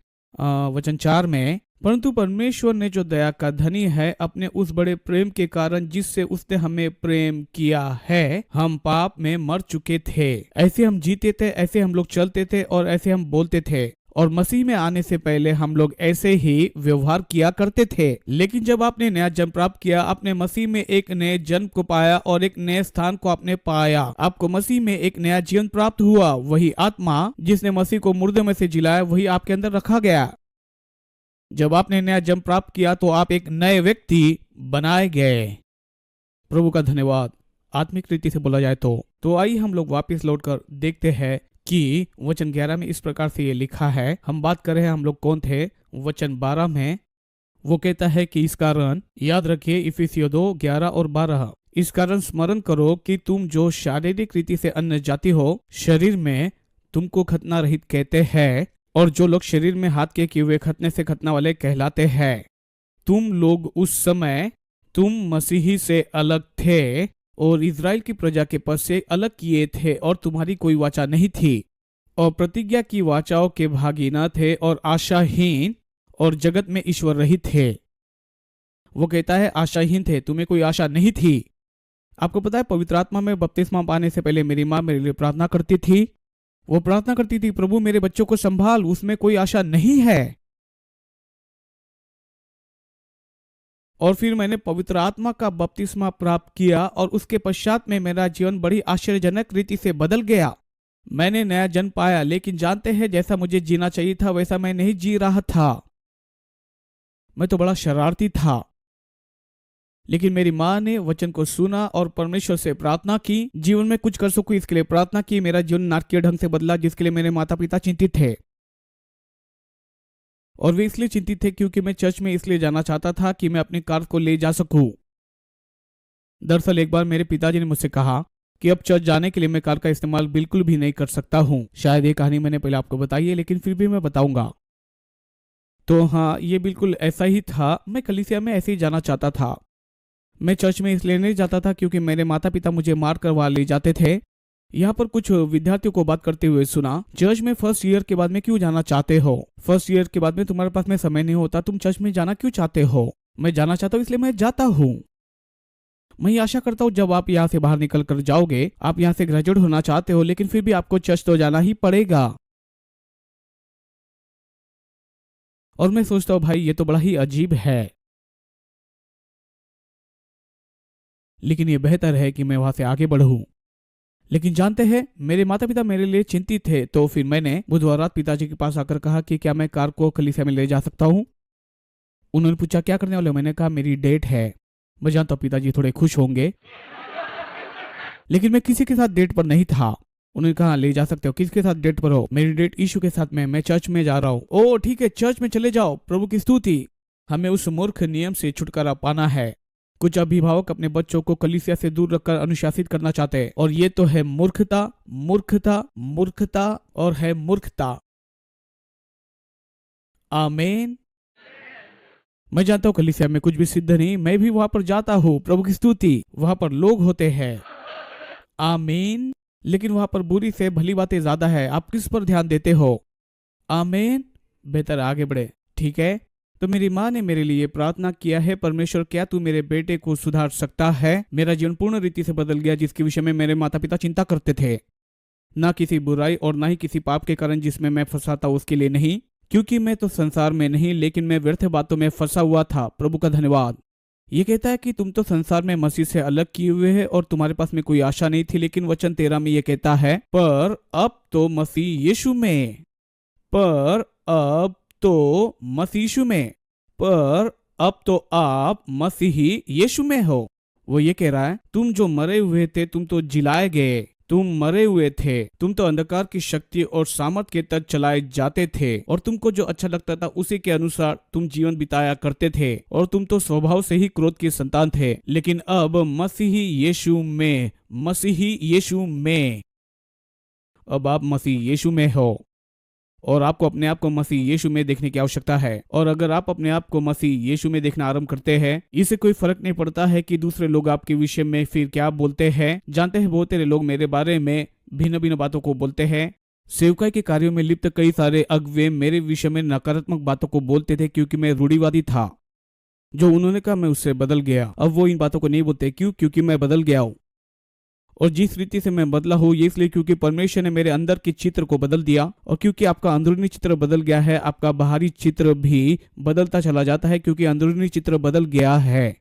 A: वचन 4 में, परंतु परमेश्वर ने जो दया का धनी है अपने उस बड़े प्रेम के कारण जिससे उसने हमें प्रेम किया है, हम पाप में मर चुके थे, ऐसे हम जीते थे, ऐसे हम लोग चलते थे और ऐसे हम बोलते थे और मसीह में आने से पहले हम लोग ऐसे ही व्यवहार किया करते थे। लेकिन जब आपने नया जन्म प्राप्त किया, आपने मसीह में एक नए जन्म को पाया और एक नए स्थान को आपने पाया, आपको मसीह में एक नया जीवन प्राप्त हुआ। वही आत्मा जिसने मसीह को मुर्दे में से जिलाया वही आपके अंदर रखा गया। जब आपने नया जन्म प्राप्त किया तो आप एक नए व्यक्ति बनाए गए। प्रभु का धन्यवाद। आत्मिक रीति से बोला जाए तो आइए हम लोग वापस लौटकर देखते हैं कि वचन 11 में इस प्रकार से ये लिखा है। हम बात कर रहे हैं हम लोग कौन थे। वचन 12 में वो कहता है कि इस कारण याद रखिए, इफिसियों 2:11 और 12, इस कारण स्मरण करो कि तुम जो शारीरिक रीति से अन्य जाति हो, शरीर में तुमको खतना रहित कहते हैं और जो लोग शरीर में हाथ के किए हुए खतने से खतना वाले कहलाते हैं। तुम लोग उस समय तुम मसीही से अलग थे और इज़राइल की प्रजा के पद से अलग किए थे और तुम्हारी कोई वाचा नहीं थी और प्रतिज्ञा की वाचाओं के भागी न थे और आशाहीन और जगत में ईश्वर रहित थे। वो कहता है आशाहीन थे, तुम्हें कोई आशा नहीं थी। आपको पता है, पवित्र आत्मा में बपतिस्मा पाने से पहले मेरी माँ मेरे लिए प्रार्थना करती थी। वो प्रार्थना करती थी, प्रभु मेरे बच्चों को संभाल, उसमें कोई आशा नहीं है। और फिर मैंने पवित्र आत्मा का बपतिस्मा प्राप्त किया और उसके पश्चात में मेरा जीवन बड़ी आश्चर्यजनक रीति से बदल गया। मैंने नया जन्म पाया, लेकिन जानते हैं जैसा मुझे जीना चाहिए था वैसा मैं नहीं जी रहा था। मैं तो बड़ा शरारती था। लेकिन मेरी माँ ने वचन को सुना और परमेश्वर से प्रार्थना की, जीवन में कुछ कर सकूं इसके लिए प्रार्थना की। मेरा जीवन नाटकीय ढंग से बदला, जिसके लिए मेरे माता पिता चिंतित थे। और वे इसलिए चिंतित थे क्योंकि मैं चर्च में इसलिए जाना चाहता था कि मैं अपनी कार को ले जा सकूं। दरअसल एक बार मेरे पिताजी ने मुझसे कहा कि अब चर्च जाने के लिए मैं कार का इस्तेमाल बिल्कुल भी नहीं कर सकता हूं। शायद ये कहानी मैंने पहले आपको बताई है, लेकिन फिर भी मैं बताऊंगा। तो हाँ, ये बिल्कुल ऐसा ही था। मैं कलीसिया में ऐसे ही जाना चाहता था। मैं चर्च में इसलिए नहीं जाता था क्योंकि मेरे माता पिता मुझे मार कर वहां ले जाते थे। यहाँ पर कुछ विद्यार्थियों को बात करते हुए सुना, चर्च में फर्स्ट ईयर के बाद में क्यों जाना चाहते हो? फर्स्ट ईयर के बाद में तुम्हारे पास में समय नहीं होता, तुम चर्च में जाना क्यों चाहते हो? मैं जाना चाहता हूँ इसलिए मैं जाता हूँ। मैं ये आशा करता हूँ जब आप यहाँ से बाहर निकल कर जाओगे, आप यहाँ से ग्रेजुएट होना चाहते हो, लेकिन फिर भी आपको चर्च तो जाना ही पड़ेगा। और मैं सोचता हूँ भाई ये तो बड़ा ही अजीब है, लेकिन ये बेहतर है कि मैं वहां से आगे बढ़ूं। लेकिन जानते हैं, मेरे माता पिता मेरे लिए चिंतित थे। तो फिर मैंने बुधवार रात पिताजी के पास आकर कहा कि क्या मैं कार को कलीसिया में ले जा सकता हूँ। उन्होंने पूछा क्या करने वाले हो? मैंने कहा मेरी डेट है। मैं जानता हूँ पिताजी थोड़े खुश होंगे, लेकिन मैं किसी के साथ डेट पर नहीं था। उन्होंने कहा ले जा सकते हो। किसके साथ डेट पर हो? मेरी डेट यीशु के साथ में, मैं चर्च में जा रहा हूँ। ओ ठीक है, चर्च में चले जाओ, प्रभु की स्तुति। हमें उस मूर्ख नियम से छुटकारा पाना है। कुछ अभिभावक अपने बच्चों को कलीसिया से दूर रखकर अनुशासित करना चाहते हैं, और ये तो है मूर्खता, मूर्खता, मूर्खता और है मूर्खता। आमीन। मैं जानता हूँ कलीसिया में कुछ भी सिद्ध नहीं, मैं भी वहां पर जाता हूँ, प्रभु की स्तुति। वहां पर लोग होते हैं, आमीन, लेकिन वहां पर बुरी से भली बातें ज्यादा है। आप किस पर ध्यान देते हो? आमीन। बेहतर आगे बढ़े, ठीक है। तो मेरी माँ ने मेरे लिए प्रार्थना किया है, परमेश्वर क्या तू मेरे बेटे को सुधार सकता है? मेरा जीवन पूर्ण रीति से बदल गया, जिसके विषय में मेरे माता पिता चिंता करते थे। ना किसी बुराई और ना ही किसी पाप के कारण जिसमें मैं फंसा था उसके लिए नहीं, क्योंकि मैं तो संसार में नहीं, लेकिन मैं व्यर्थ बातों में फंसा हुआ था। प्रभु का धन्यवाद। ये कहता है कि तुम तो संसार में मसीह से अलग किए हुए है और तुम्हारे पास में कोई आशा नहीं थी, लेकिन वचन 13 में ये कहता है, पर अब तो मसीह यीशु में, पर अब तो मसीह यीशु में, पर अब तो आप मसीही यीशु में हो। वो ये कह रहा है, तुम जो मरे हुए थे तुम तो जिलाए गए, तुम मरे हुए थे, तुम तो अंधकार की शक्ति और सामर्थ के तहत चलाए जाते थे और तुमको जो अच्छा लगता था उसी के अनुसार तुम जीवन बिताया करते थे और तुम तो स्वभाव से ही क्रोध के संतान थे। लेकिन अब मसीही यीशु में, मसीही यीशु में, अब आप मसीह यीशु में हो और आपको अपने आप को मसीह यीशु में देखने की आवश्यकता है। और अगर आप अपने आप को मसीह यीशु में देखना आरंभ करते हैं, इससे कोई फर्क नहीं पड़ता है कि दूसरे लोग आपके विषय में फिर क्या बोलते हैं। जानते हैं, बहुत सारे लोग मेरे बारे में भिन्न भिन्न बातों को बोलते हैं। सेवकाई के कार्यों में लिप्त कई सारे अगुवे मेरे विषय में नकारात्मक बातों को बोलते थे क्योंकि मैं रूढ़िवादी था। जो उन्होंने कहा मैं उससे बदल गया। अब वो इन बातों को नहीं बोलते। क्यों? क्योंकि मैं बदल गया हूँ। और जिस रीति से मैं बदला हूँ ये इसलिए क्योंकि परमेश्वर ने मेरे अंदर के चित्र को बदल दिया। और क्योंकि आपका अंदरूनी चित्र बदल गया है, आपका बाहरी चित्र भी बदलता चला जाता है, क्योंकि अंदरूनी चित्र बदल गया है।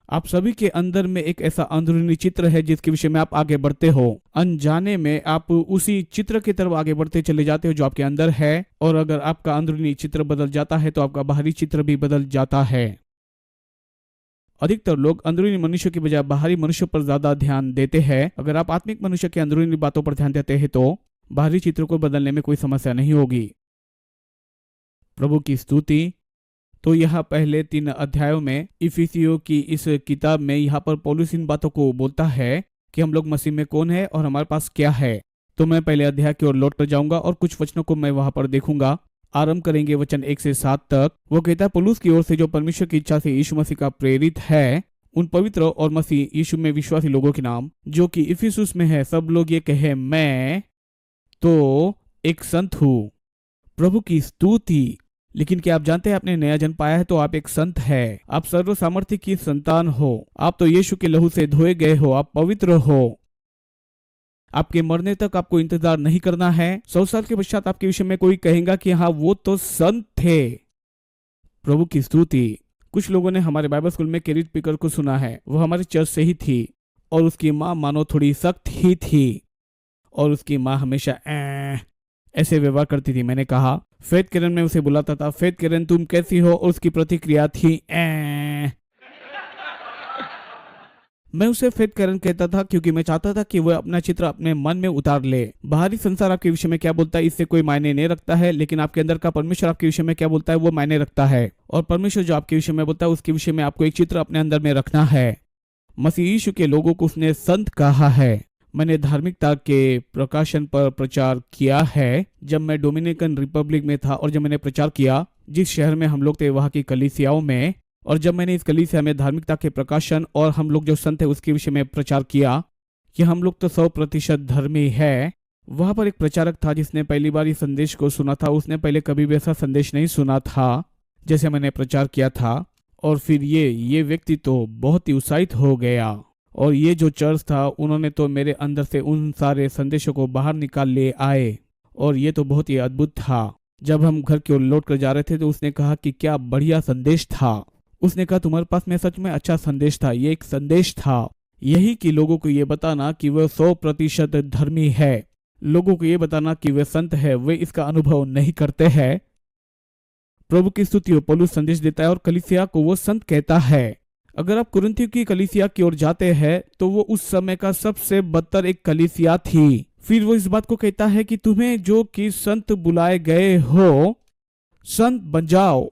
A: आप सभी के अंदर में एक ऐसा अंदरूनी चित्र है जिसके विषय में आप आगे बढ़ते हो। अनजाने में आप उसी चित्र की तरफ आगे बढ़ते चले जाते हो जो आपके अंदर है। और अगर आपका अंदरूनी चित्र बदल जाता है तो आपका बाहरी चित्र भी बदल जाता है। अधिकतर लोग अंदरूनी मनुष्य की बजाय बाहरी मनुष्य पर ज्यादा ध्यान देते हैं। अगर आप आत्मिक मनुष्य के अंदरूनी बातों पर ध्यान देते हैं तो बाहरी चित्र को बदलने में कोई समस्या नहीं होगी। प्रभु की स्तुति। तो यहाँ पहले 3 अध्यायों में इफिसियों की इस किताब में यहाँ पर पौलुस इन बातों को बोलता है कि हम लोग मसीह में कौन है और हमारे पास क्या है। तो मैं पहले अध्याय की ओर लौट कर जाऊंगा और कुछ वचनों को मैं वहां पर देखूंगा। आरंभ करेंगे वचन 1 से 7 तक। वो कहता है, पौलुस की ओर से जो परमेश्वर की इच्छा से यीशु मसीह का प्रेरित है, उन पवित्र और मसीह यीशु में विश्वासी लोगों के नाम जो कि इफिसुस में है, सब लोग ये कहे, मैं तो एक संत हूँ। प्रभु की स्तुति। लेकिन क्या आप जानते हैं आपने नया जन्म पाया है तो आप एक संत है। आप सर्व सामर्थ्य की संतान हो। आप तो यीशु के लहू से धोए गए हो। आप पवित्र हो। आपके मरने तक आपको इंतजार नहीं करना है। 100 साल के पश्चात आपके विषय में कोई कहेगा कि हाँ वो तो संत थे। प्रभु की स्तुति। कुछ लोगों ने हमारे बाइबल स्कूल में केरिट पिकर को सुना है। वो हमारे चर्च से ही थी और उसकी माँ मानो थोड़ी सख्त ही थी और उसकी माँ हमेशा ऐसे व्यवहार करती थी। मैंने कहा, फेथ किरण में उसे बुलाता था, फेथ किरण तुम कैसी हो? और उसकी प्रतिक्रिया थी मैं उसे फेथ किरण कहता था क्योंकि मैं चाहता था कि वह अपना चित्र अपने मन में उतार ले। बाहरी संसार आपके विषय में क्या बोलता है इससे कोई मायने नहीं रखता है, लेकिन आपके अंदर का परमेश्वर आपके विषय में क्या बोलता है वो मायने रखता है। और परमेश्वर जो आपके विषय में बोलता है उसके विषय में आपको एक चित्र अपने अंदर में रखना है। मसीह यीशु के लोगों को उसने संत कहा है। मैंने धार्मिकता के प्रकाशन पर प्रचार किया है जब मैं डोमिनिकन रिपब्लिक में था और जब मैंने प्रचार किया जिस शहर में हम लोग थे वहां की कलीसियाओं में, और जब मैंने इस कलीसिया में धार्मिकता के प्रकाशन और हम लोग जो संत है उसके विषय में प्रचार किया कि हम लोग तो 100% धर्मी है, वहां पर एक प्रचारक था जिसने पहली बार इस संदेश को सुना था। उसने पहले कभी भी ऐसा संदेश नहीं सुना था जैसे मैंने प्रचार किया था। और फिर ये व्यक्ति तो बहुत ही उत्साहित हो गया और ये जो चर्च था उन्होंने तो मेरे अंदर से उन सारे संदेशों को बाहर निकाल ले आए और ये तो बहुत ही अद्भुत था। जब हम घर की ओर लौट कर जा रहे थे तो उसने कहा कि क्या बढ़िया संदेश था। उसने कहा तुम्हारे पास में सच में अच्छा संदेश था। ये एक संदेश था यही कि लोगों को ये बताना कि वह 100% धर्मी है, लोगों को ये बताना कि वे संत है, वे इसका अनुभव नहीं करते हैं। प्रभु की स्तुति। पौलुस संदेश देता है और कलीसिया को वो संत कहता है। अगर आप कुरिन्थियों की कलीसिया की ओर जाते हैं तो वो उस समय का सबसे बदतर एक कलीसिया थी। फिर वो इस बात को कहता है कि तुम्हें जो कि संत बुलाए गए हो संत बन जाओ।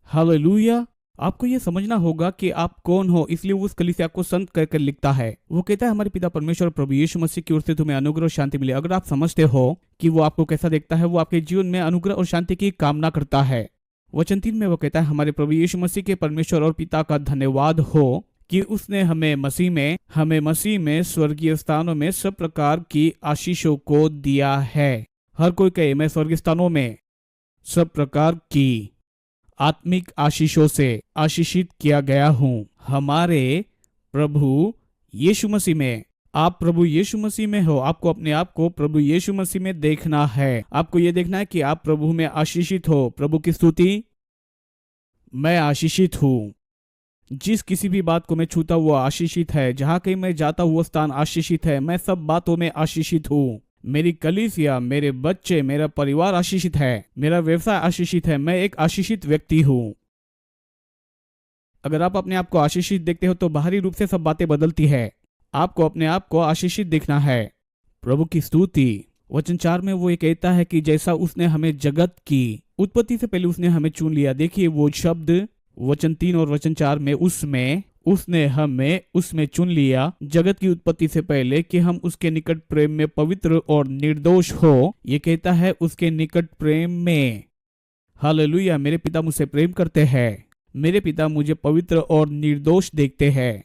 A: हालेलुया। आपको ये समझना होगा कि आप कौन हो, इसलिए वो उस कलीसिया को संत कहकर लिखता है। वो कहता है हमारे पिता परमेश्वर प्रभु यीशु मसीह की ओर से तुम्हें अनुग्रह और शांति मिले। अगर आप समझते हो कि वो आपको कैसा देखता है, वो आपके जीवन में अनुग्रह और शांति की कामना करता है। वचन 3 में वो कहता है हमारे प्रभु यीशु मसीह के परमेश्वर और पिता का धन्यवाद हो कि उसने हमें मसीह में स्वर्गीय स्थानों में सब प्रकार की आशीषों को दिया है। हर कोई कहे मैं स्वर्गीय स्थानों में सब प्रकार की आत्मिक आशीषों से आशीषित किया गया हूँ हमारे प्रभु यीशु मसीह में। आप प्रभु यीशु मसीह में हो, आपको अपने आप को प्रभु यीशु मसीह में देखना है। आपको ये देखना है कि आप प्रभु में आशीषित हो। प्रभु की स्तुति। मैं आशीषित हूँ। जिस किसी भी बात को मैं छूता हुआ आशीषित है। जहाँ कहीं मैं जाता हुआ स्थान आशीषित है। मैं सब बातों में आशीषित हूँ। मेरी कलीसिया, मेरे बच्चे, मेरा परिवार आशीषित है। मेरा व्यवसाय आशीषित है। मैं एक आशीषित व्यक्ति हूँ। अगर आप अपने आप को आशीषित देखते हो तो बाहरी रूप से सब बातें बदलती है। आपको अपने आप को आशीषित दिखना है। प्रभु की स्तुति। वचन 4 में वो ये कहता है कि जैसा उसने हमें जगत की उत्पत्ति से पहले उसने हमें चुन लिया। देखिए वो शब्द वचन 3 और वचन 4 में, उसने हमें उसमें चुन लिया जगत की उत्पत्ति से पहले कि हम उसके निकट प्रेम में पवित्र और निर्दोष हो। ये कहता है उसके निकट प्रेम में। हालेलुया। मेरे पिता मुझसे प्रेम करते हैं। मेरे पिता मुझे पवित्र और निर्दोष देखते हैं।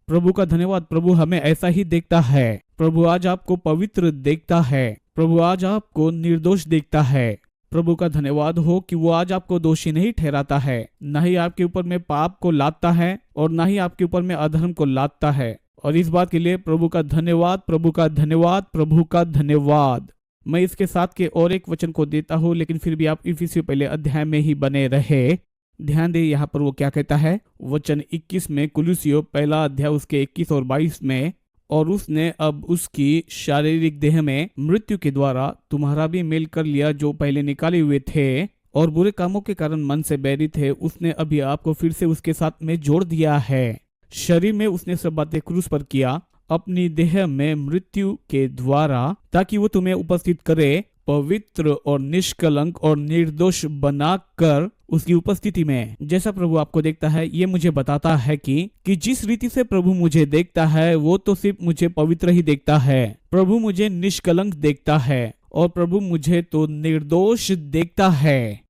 A: प्रभु का धन्यवाद। प्रभु हमें ऐसा ही देखता है। प्रभु आज आपको पवित्र देखता है। प्रभु आज आपको निर्दोष देखता है। प्रभु का धन्यवाद हो कि वो आज आपको दोषी नहीं ठहराता है, न ही आपके ऊपर में पाप को लादता है और न ही आपके ऊपर में अधर्म को लादता है। और इस बात के लिए प्रभु का धन्यवाद, प्रभु का धन्यवाद, प्रभु का धन्यवाद। मैं इसके साथ के और एक वचन को देता हूँ, लेकिन फिर भी आप इफिसियों पहले अध्याय में ही बने रहे। ध्यान दे यहाँ पर वो क्या कहता है। वचन 21 में, कुलुसियों पहला अध्याय उसके 21 और 22 में, और उसने अब उसकी शारीरिक देह में मृत्यु के द्वारा तुम्हारा भी मेल कर लिया जो पहले निकाले हुए थे और बुरे कामों के कारण मन से बैरी थे। उसने अभी आपको फिर से उसके साथ में जोड़ दिया है। शरीर में उसने सब बातें क्रूस पर किया, अपनी देह में मृत्यु के द्वारा, ताकि वो तुम्हें उपस्थित करे पवित्र और निष्कलंक और निर्दोष बनाकर उसकी उपस्थिति में। जैसा प्रभु आपको देखता है, ये मुझे बताता है कि जिस रीति से प्रभु मुझे देखता है वो तो सिर्फ मुझे पवित्र ही देखता है। प्रभु मुझे निष्कलंक देखता है और प्रभु मुझे तो निर्दोष देखता है।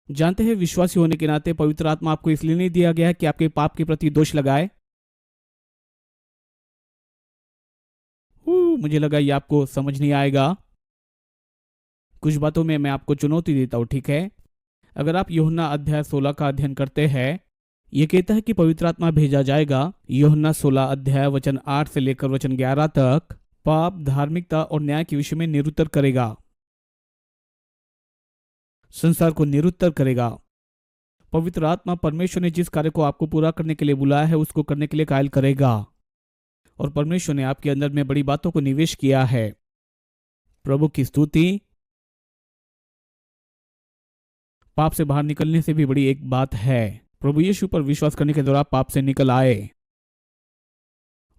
A: जानते हैं, विश्वासी होने के नाते पवित्र आत्मा आपको इसलिए नहीं दिया गया है कि आपके पाप के प्रति दोष लगाए। मुझे लगा ये आपको समझ नहीं आएगा। कुछ बातों में मैं आपको चुनौती देता हूं, ठीक है। अगर आप यूहन्ना अध्याय 16 का अध्ययन करते हैं, ये कहता है कि पवित्र आत्मा भेजा जाएगा। यूहन्ना 16 अध्याय वचन 8 से लेकर वचन 11 तक पाप, धार्मिकता और न्याय के विषय में निरुत्तर करेगा। संसार को निरुत्तर करेगा। पवित्र आत्मा परमेश्वर ने जिस कार्य को आपको पूरा करने के लिए बुलाया है उसको करने के लिए कायल करेगा। और परमेश्वर ने आपके अंदर में बड़ी बातों को निवेश किया है। प्रभु की स्तुति। पाप से बाहर निकलने से भी बड़ी एक बात है। प्रभु यीशु पर विश्वास करने के द्वारा पाप से निकल आए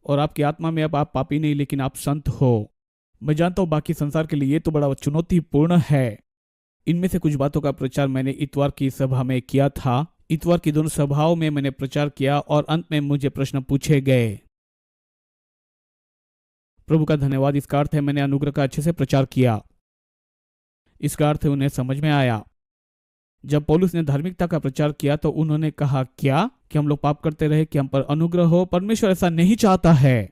A: और आपकी आत्मा में अब आप पापी नहीं लेकिन आप संत हो। मैं जानता हूं बाकी संसार के लिए ये तो बड़ा चुनौतीपूर्ण है। इनमें से कुछ बातों का प्रचार मैंने इतवार की सभा में किया था। इतवार की दोनों सभाओं में मैंने प्रचार किया और अंत में मुझे प्रश्न पूछे गए। प्रभु का धन्यवाद। इसका अर्थ है मैंने अनुग्रह का अच्छे से प्रचार किया। इसका अर्थ है उन्हें समझ में आया। जब पौलुस ने धार्मिकता का प्रचार किया तो उन्होंने कहा क्या कि हम लोग पाप करते रहे कि हम पर अनुग्रह हो? परमेश्वर ऐसा नहीं चाहता है।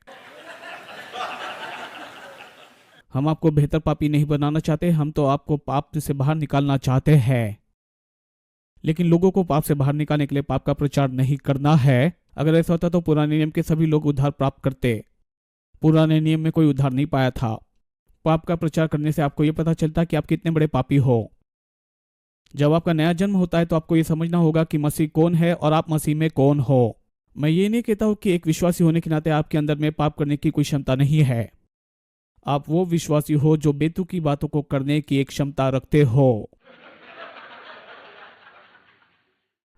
A: हम आपको बेहतर पापी नहीं बनाना चाहते, हम तो आपको पाप से बाहर निकालना चाहते हैं। लेकिन लोगों को पाप से बाहर निकालने के लिए पाप का प्रचार नहीं करना है। अगर ऐसा होता तो पुराने नियम के सभी लोग उद्धार प्राप्त करते। पुराने नियम में कोई उद्धार नहीं पाया था। पाप का प्रचार करने से आपको यह पता चलता कि आप कितने बड़े पापी हो। जब आपका नया जन्म होता है तो आपको यह समझना होगा कि मसीह कौन है और आप मसीह में कौन हो। मैं ये नहीं कहता हूं कि एक विश्वासी होने के नाते आपके अंदर में पाप करने की कोई क्षमता नहीं है। आप वो विश्वासी हो जो बेतुकी बातों को करने की एक क्षमता रखते हो।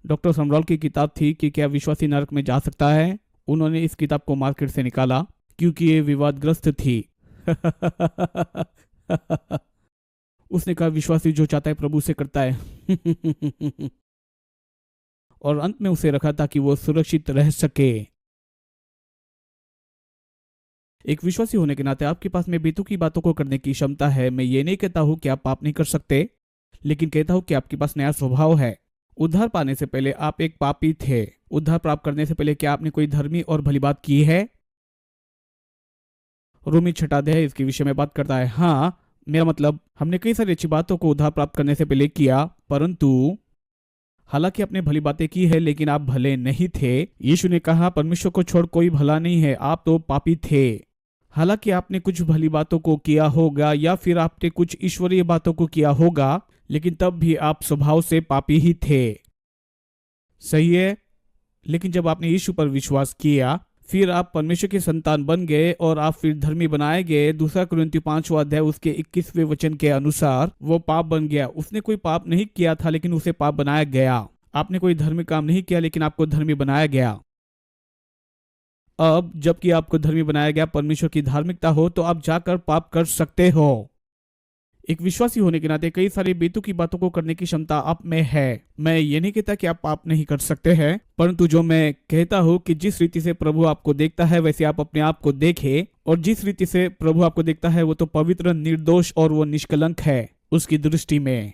A: डॉक्टर समरॉल की किताब थी कि क्या विश्वासी नरक में जा सकता है। उन्होंने इस किताब को मार्केट से निकाला क्योंकि ये विवादग्रस्त थी। उसने कहा विश्वासी जो चाहता है प्रभु से करता है। और अंत में उसे रखा ताकि वो सुरक्षित रह सके। एक विश्वासी होने के नाते आपके पास में बेतुकी बातों को करने की क्षमता है। मैं ये नहीं कहता हूं कि आप पाप नहीं कर सकते, लेकिन कहता हूं कि आपके पास नया स्वभाव है। उद्धार पाने से पहले आप एक पापी थे। उद्धार प्राप्त करने से पहले क्या आपने कोई धर्मी और भली बात की है? रोमी 6 अध्याय इसके विषय में बात करता है। हाँ, मेरा मतलब हमने कई सारी अच्छी बातों को उद्धार प्राप्त करने से पहले किया, परंतु हालांकि आपने भली बातें की है लेकिन आप भले नहीं थे। यीशु ने कहा, परमेश्वर को छोड़ कोई भला नहीं है, आप तो पापी थे। हालांकि आपने कुछ भली बातों को किया होगा या फिर आपने कुछ ईश्वरीय बातों को किया होगा, लेकिन तब भी आप स्वभाव से पापी ही थे। सही है। लेकिन जब आपने यीशु पर विश्वास किया, फिर आप परमेश्वर के संतान बन गए और आप फिर धर्मी बनाए गए। 2 कुरिन्थियों 5वां अध्याय उसके 21वें वचन के अनुसार वो पाप बन गया। उसने कोई पाप नहीं किया था लेकिन उसे पाप बनाया गया। आपने कोई धर्मी काम नहीं किया लेकिन आपको धर्मी बनाया गया। अब जबकि आपको धर्मी बनाया गया, परमेश्वर की धार्मिकता हो, तो आप जाकर पाप कर सकते हो। एक विश्वासी होने के नाते कई सारी बेतुकी बातों को करने की क्षमता आप में है। मैं ये नहीं कहता कि आप पाप नहीं कर सकते हैं, परंतु जो मैं कहता हूँ कि जिस रीति से प्रभु आपको देखता है वैसे आप अपने आप को देखें, और जिस रीति से प्रभु आपको देखता है वो तो पवित्र, निर्दोष और वो निष्कलंक है उसकी दृष्टि में।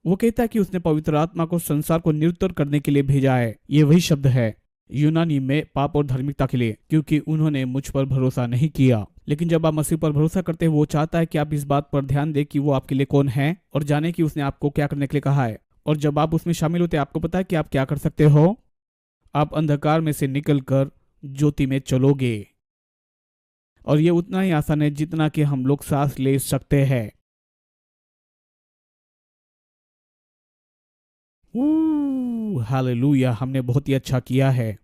A: वो कहता है कि उसने पवित्र आत्मा को संसार को निरुत्तर करने के लिए भेजा है। ये वही शब्द है यूनानी में पाप और धार्मिकता के लिए, क्योंकि उन्होंने मुझ पर भरोसा नहीं किया। लेकिन जब आप मसीह पर भरोसा करते हैं, वो चाहता है कि आप इस बात पर ध्यान दें कि वो आपके लिए कौन है और जाने कि उसने आपको क्या करने के लिए कहा है। और जब आप उसमें शामिल होते हैं, आपको पता है कि आप क्या कर सकते हो। आप अंधकार में से निकलकर ज्योति में चलोगे, और ये उतना ही आसान है जितना कि हम लोग सांस ले सकते हैं। हालेलुया, हमने बहुत ही अच्छा किया है।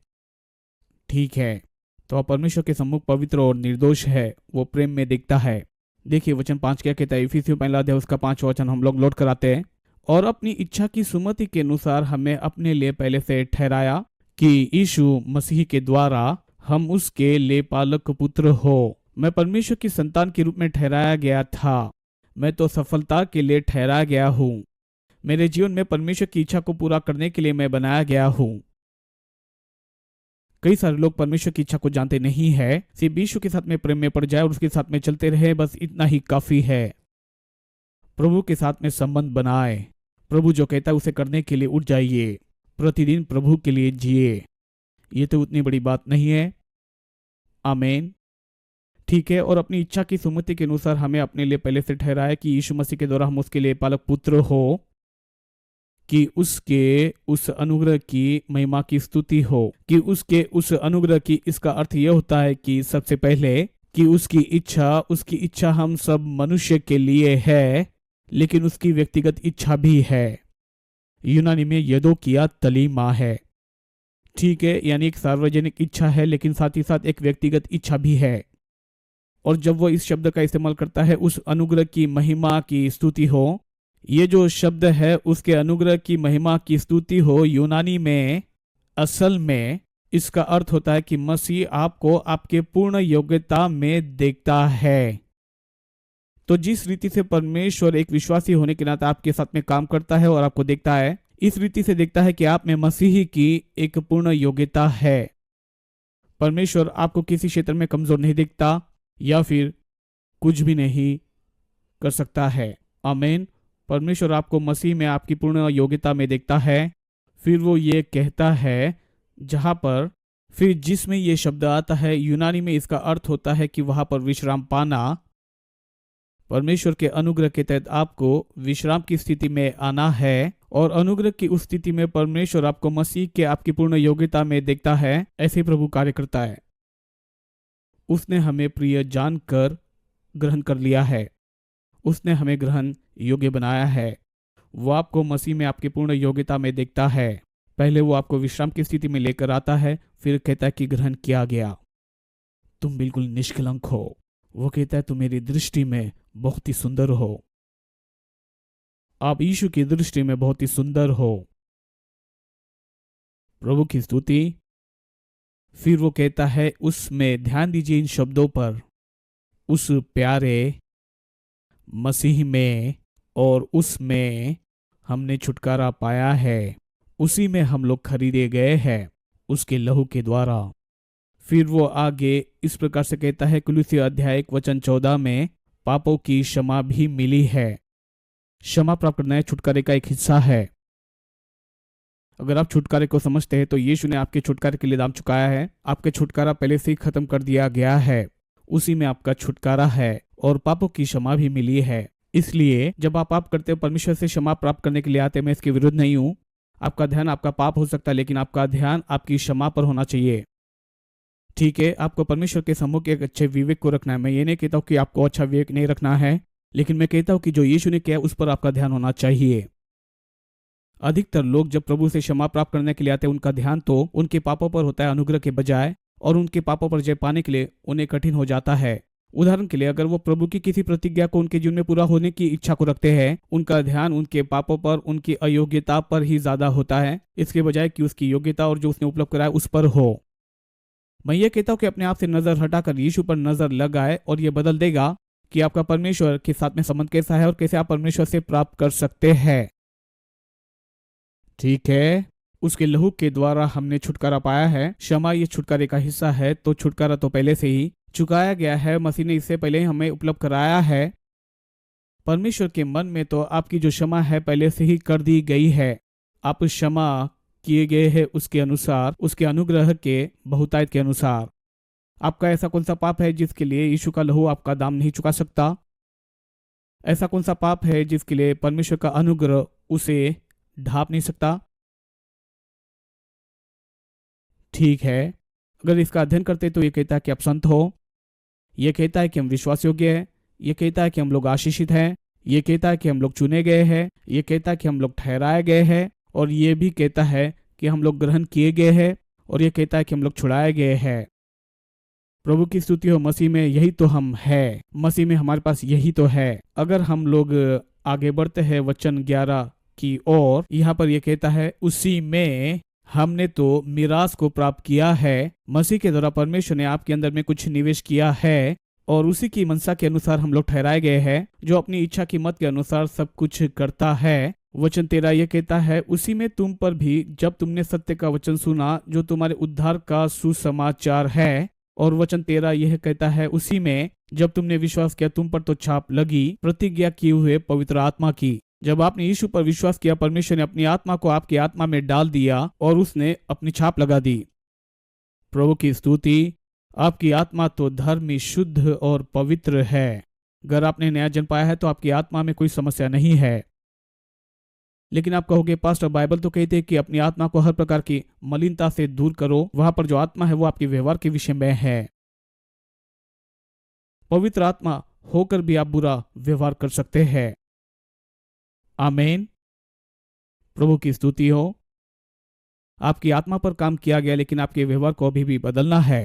A: ठीक है, तो आप परमेश्वर के सम्मुख पवित्र और निर्दोष है, वो प्रेम में दिखता है। देखिए वचन 5 क्या कहता है। इफिसियों 1 उसका 5 वचन हम लोग लौट कर आते हैं। और अपनी इच्छा की सुमति के अनुसार हमें अपने लिए पहले से ठहराया कि यीशु मसीह के द्वारा हम उसके लिए पालक पुत्र हो। मैं परमेश्वर की संतान के रूप में ठहराया गया था। मैं तो सफलता के लिए ठहराया गया हूँ। मेरे जीवन में परमेश्वर की इच्छा को पूरा करने के लिए मैं बनाया गया हूँ। कई सारे लोग परमेश्वर की इच्छा को जानते नहीं है, सिर्फ यीशु के साथ में प्रेम में पड़ जाए और उसके साथ में चलते रहे, बस इतना ही काफी है। प्रभु के साथ में संबंध बनाए। प्रभु जो कहता है उसे करने के लिए उठ जाइए। प्रतिदिन प्रभु के लिए जिए। ये तो उतनी बड़ी बात नहीं है। आमीन। ठीक है। और अपनी इच्छा की सुमति के अनुसार हमें अपने लिए पहले से ठहराया कि यीशु मसीह के द्वारा हम उसके लिए पालक पुत्र हो, कि उसके उस अनुग्रह की महिमा की स्तुति हो, कि उसके उस अनुग्रह की। इसका अर्थ यह होता है कि सबसे पहले कि उसकी इच्छा हम सब मनुष्य के लिए है, लेकिन उसकी व्यक्तिगत इच्छा भी है। यूनानी में यदोकिया तलीमा है। ठीक है, यानी एक सार्वजनिक इच्छा है लेकिन साथ ही साथ एक व्यक्तिगत इच्छा भी है। और जब वो इस शब्द का इस्तेमाल करता है, उस अनुग्रह की महिमा की स्तुति हो, ये जो शब्द है उसके अनुग्रह की महिमा की स्तुति हो, यूनानी में असल में इसका अर्थ होता है कि मसीह आपको आपके पूर्ण योग्यता में देखता है। तो जिस रीति से परमेश्वर एक विश्वासी होने के नाते आपके साथ में काम करता है और आपको देखता है, इस रीति से देखता है कि आप में मसीह की एक पूर्ण योग्यता है। परमेश्वर आपको किसी क्षेत्र में कमजोर नहीं देखता या फिर कुछ भी नहीं कर सकता है। आमीन। परमेश्वर आपको मसीह में आपकी पूर्ण योग्यता में देखता है। फिर वो ये कहता है, जहां पर फिर जिसमें ये शब्द आता है, यूनानी में इसका अर्थ होता है कि वहां पर विश्राम पाना। परमेश्वर के अनुग्रह के तहत आपको विश्राम की स्थिति में आना है, और अनुग्रह की उस स्थिति में परमेश्वर आपको मसीह के आपकी पूर्ण योग्यता में देखता है। ऐसे प्रभु कार्य करता है। उसने हमें प्रिय जानकर ग्रहण कर लिया है। उसने हमें ग्रहण योग्य बनाया है। वो आपको मसीह में आपकी पूर्ण योग्यता में देखता है। पहले वो आपको विश्राम की स्थिति में लेकर आता है, फिर कहता है कि ग्रहण किया गया, तुम बिल्कुल निष्कलंक हो। वो कहता है तुम मेरी दृष्टि में बहुत ही सुंदर हो। आप यीशु की दृष्टि में बहुत ही सुंदर हो। प्रभु की स्तुति। फिर वो कहता है, उसमें ध्यान दीजिए इन शब्दों पर, उस प्यारे मसीह में और उसमें हमने छुटकारा पाया है। उसी में हम लोग खरीदे गए हैं उसके लहू के द्वारा। फिर वो आगे इस प्रकार से कहता है, कुलुस्सी अध्याय 1:14 में पापों की क्षमा भी मिली है। क्षमा प्राप्त करना छुटकारे का एक हिस्सा है। अगर आप छुटकारे को समझते हैं तो यीशु ने आपके छुटकारे के लिए दाम चुकाया है। आपके छुटकारा पहले से ही खत्म कर दिया गया है। उसी में आपका छुटकारा है और पापों की क्षमा भी मिली है। इसलिए जब आप पाप करते हो, परमेश्वर से क्षमा प्राप्त करने के लिए आते हैं। मैं इसके विरुद्ध नहीं हूँ। आपका ध्यान आपका पाप हो सकता है, लेकिन आपका ध्यान आपकी क्षमा पर होना चाहिए। ठीक है, आपको परमेश्वर के सम्मुख एक अच्छे विवेक को रखना है। मैं ये नहीं कहता हूँ कि आपको अच्छा विवेक नहीं रखना है, लेकिन मैं कहता हूँ कि जो यीशु ने किया उस पर आपका ध्यान होना चाहिए। अधिकतर लोग जब प्रभु से क्षमा प्राप्त करने के लिए आते हैं, उनका ध्यान तो उनके पापों पर होता है अनुग्रह के बजाय, और उनके पापों पर जय पाने के लिए उन्हें कठिन हो जाता है। उदाहरण के लिए, अगर वो प्रभु की किसी प्रतिज्ञा को उनके जीवन में पूरा होने की इच्छा को रखते हैं, उनका ध्यान उनके पापों पर, उनकी अयोग्यता पर ही ज्यादा होता है, इसके बजाय कि उसकी योग्यता और जो उसने उपलब्ध कराया उस पर हो। मैं ये कहता हूँ कि अपने आप से नजर हटाकर यीशु पर नजर लगाए, और ये बदल देगा कि आपका परमेश्वर के साथ में संबंध कैसा है और कैसे आप परमेश्वर से प्राप्त कर सकते हैं। ठीक है, उसके लहू के द्वारा हमने छुटकारा पाया है। क्षमा ये छुटकारे का हिस्सा है, तो छुटकारा तो पहले से ही चुकाया गया है। मसीह ने इससे पहले ही हमें उपलब्ध कराया है। परमेश्वर के मन में तो आपकी जो क्षमा है पहले से ही कर दी गई है। आप क्षमा किए गए हैं उसके अनुसार, उसके अनुग्रह के बहुतायत के अनुसार। आपका ऐसा कौन सा पाप है जिसके लिए यीशु का लहू आपका दाम नहीं चुका सकता? ऐसा कौन सा पाप है जिसके लिए परमेश्वर का अनुग्रह उसे ढांप नहीं सकता? ठीक है, अगर इसका अध्ययन करते तो ये कहता है कि आप संत हो, ये कहता है कि हम विश्वास योग्य है, ये कहता है कि हम लोग आशीषित हैं, ये कहता है कि हम लोग चुने गए हैं, ये कहता है कि हम लोग ठहराए गए हैं, और ये भी कहता है कि हम लोग ग्रहण किए गए हैं, और ये कहता है कि हम लोग छुड़ाए गए हैं। प्रभु की स्तुति हो, मसीह में यही तो हम है, मसीह में हमारे पास यही तो है। अगर हम लोग आगे बढ़ते हैं वचन 11 की ओर, यहाँ पर यह कहता है उसी में हमने तो मिरास को प्राप्त किया है। मसीह के द्वारा परमेश्वर ने आपके अंदर में कुछ निवेश किया है, और उसी की मनसा के अनुसार हम लोग ठहराए गए हैं, जो अपनी इच्छा की मत के अनुसार सब कुछ करता है। वचन 13 यह कहता है उसी में तुम पर भी, जब तुमने सत्य का वचन सुना जो तुम्हारे उद्धार का सुसमाचार है। और वचन 13 यह कहता है उसी में जब तुमने विश्वास किया, तुम पर तो छाप लगी प्रतिज्ञा किए हुए पवित्र आत्मा की। जब आपने यीशु पर विश्वास किया, परमेश्वर ने अपनी आत्मा को आपकी आत्मा में डाल दिया और उसने अपनी छाप लगा दी। प्रभु की स्तुति। आपकी आत्मा तो धर्मी, शुद्ध और पवित्र है। अगर आपने नया जन्म पाया है तो आपकी आत्मा में कोई समस्या नहीं है। लेकिन आप कहोगे पास्टर, बाइबल तो कहते हैं कि अपनी आत्मा को हर प्रकार की मलिनता से दूर करो। वहां पर जो आत्मा है वो आपके व्यवहार के विषय में है। पवित्र आत्मा होकर भी आप बुरा व्यवहार कर सकते हैं। आमीन। प्रभु की स्तुति हो। आपकी आत्मा पर काम किया गया, लेकिन आपके व्यवहार को अभी भी बदलना है।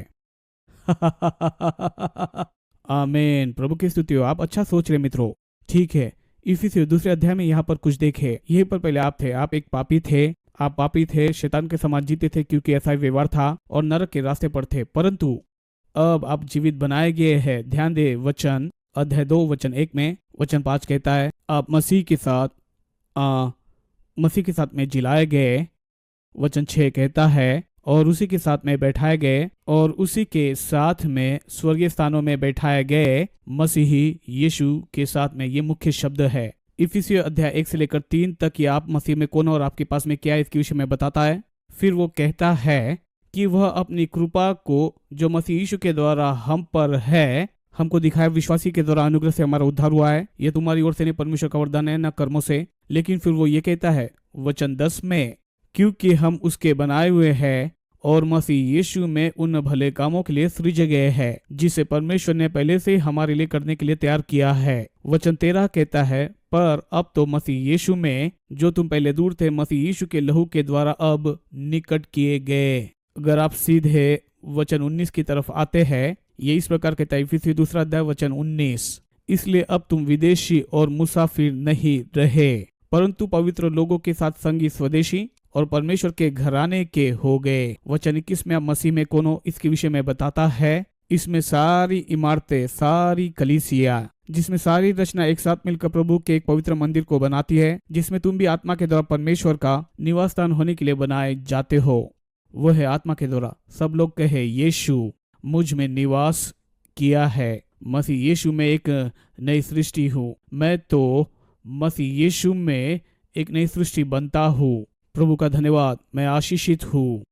A: आमीन। प्रभु की स्तुति हो। आप अच्छा सोच रहे मित्रों। ठीक है, इफिसियों दूसरे अध्याय में यहाँ पर कुछ देखे। यहीं पर पहले आप थे, आप एक पापी थे, आप पापी थे, शैतान के समान जीते थे क्योंकि ऐसा ही व्यवहार था, और नरक के रास्ते पर थे। परंतु अब आप जीवित बनाए गए हैं। ध्यान दे, वचन अध्याय 2 वचन 1 में वचन 5 कहता है आप मसीह के साथ में जिलाए गए। वचन 6 कहता है और उसी के साथ में बैठाए गए, और उसी के साथ में स्वर्गीय स्थानों में बैठाए गए। मसीही यीशु के साथ में, ये मुख्य शब्द है। इफिसियों अध्याय 1 से लेकर 3 तक ये आप मसीह में कौन और आपके पास में क्या है इसके विषय में बताता है। फिर वो कहता है कि वह अपनी कृपा को जो मसीह यीशु के द्वारा हम पर है, हमको दिखाया। विश्वासी के द्वारा अनुग्रह से हमारा उद्धार हुआ है। ये तुम्हारी ओर से नहीं, परमेश्वर का वरदान है, न कर्मों से। लेकिन फिर वो ये कहता है वचन 10 में, क्योंकि हम उसके बनाए हुए हैं और मसीह यीशु में उन भले कामों के लिए सृजे गए हैं, जिसे परमेश्वर ने पहले से हमारे लिए करने के लिए तैयार किया है। वचन 13 कहता है पर अब तो मसीह यीशु में, जो तुम पहले दूर थे, मसीह यीशु के लहू के द्वारा अब निकट किए गए। अगर आप सीधे वचन 19 की तरफ आते हैं, ये इस प्रकार कहता है इफिसियों दूसरा अध्याय वचन 19, इसलिए अब तुम विदेशी और मुसाफिर नहीं रहे, परंतु पवित्र लोगों के साथ संगी स्वदेशी और परमेश्वर के घराने के हो गए। वचन 21 में आप मसीह में कौन हो इसके विषय में बताता है। इसमें सारी इमारतें, सारी कलीसिया, जिसमें सारी रचना एक साथ मिलकर प्रभु के एक पवित्र मंदिर को बनाती है, जिसमें तुम भी आत्मा के द्वारा परमेश्वर का निवास स्थान होने के लिए बनाए जाते हो। वह है आत्मा के द्वारा। सब लोग कहे यीशु मुझ में निवास किया है। मसीह यीशु में एक नई सृष्टि हूँ। मैं तो मसीह यीशु में एक नई सृष्टि बनता हूँ। प्रभु का धन्यवाद। मैं आशीषित हूँ,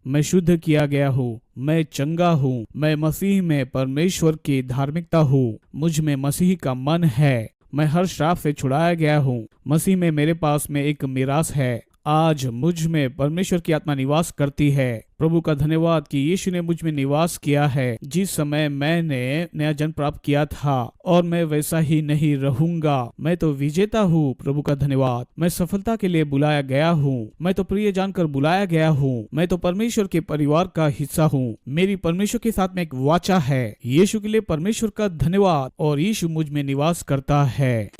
A: मैं शुद्ध किया गया हूँ, मैं चंगा हूँ, मैं मसीह में परमेश्वर की धार्मिकता हूँ, मुझ में मसीह का मन है, मैं हर श्राप से छुड़ाया गया हूँ। मसीह में मेरे पास में एक मिरास है। आज मुझ में परमेश्वर की आत्मा निवास करती है। प्रभु का धन्यवाद कि यीशु ने मुझ में निवास किया है। जिस समय मैंने नया जन्म प्राप्त किया था और मैं वैसा ही नहीं रहूंगा। मैं तो विजेता हूँ। प्रभु का धन्यवाद। मैं सफलता के लिए बुलाया गया हूँ। मैं तो प्रिय जानकर बुलाया गया हूँ। मैं तो परमेश्वर के परिवार का हिस्सा हूँ। मेरी परमेश्वर के साथ में एक वाचा है। यीशु के लिए परमेश्वर का धन्यवाद। और यीशु मुझ में निवास करता है।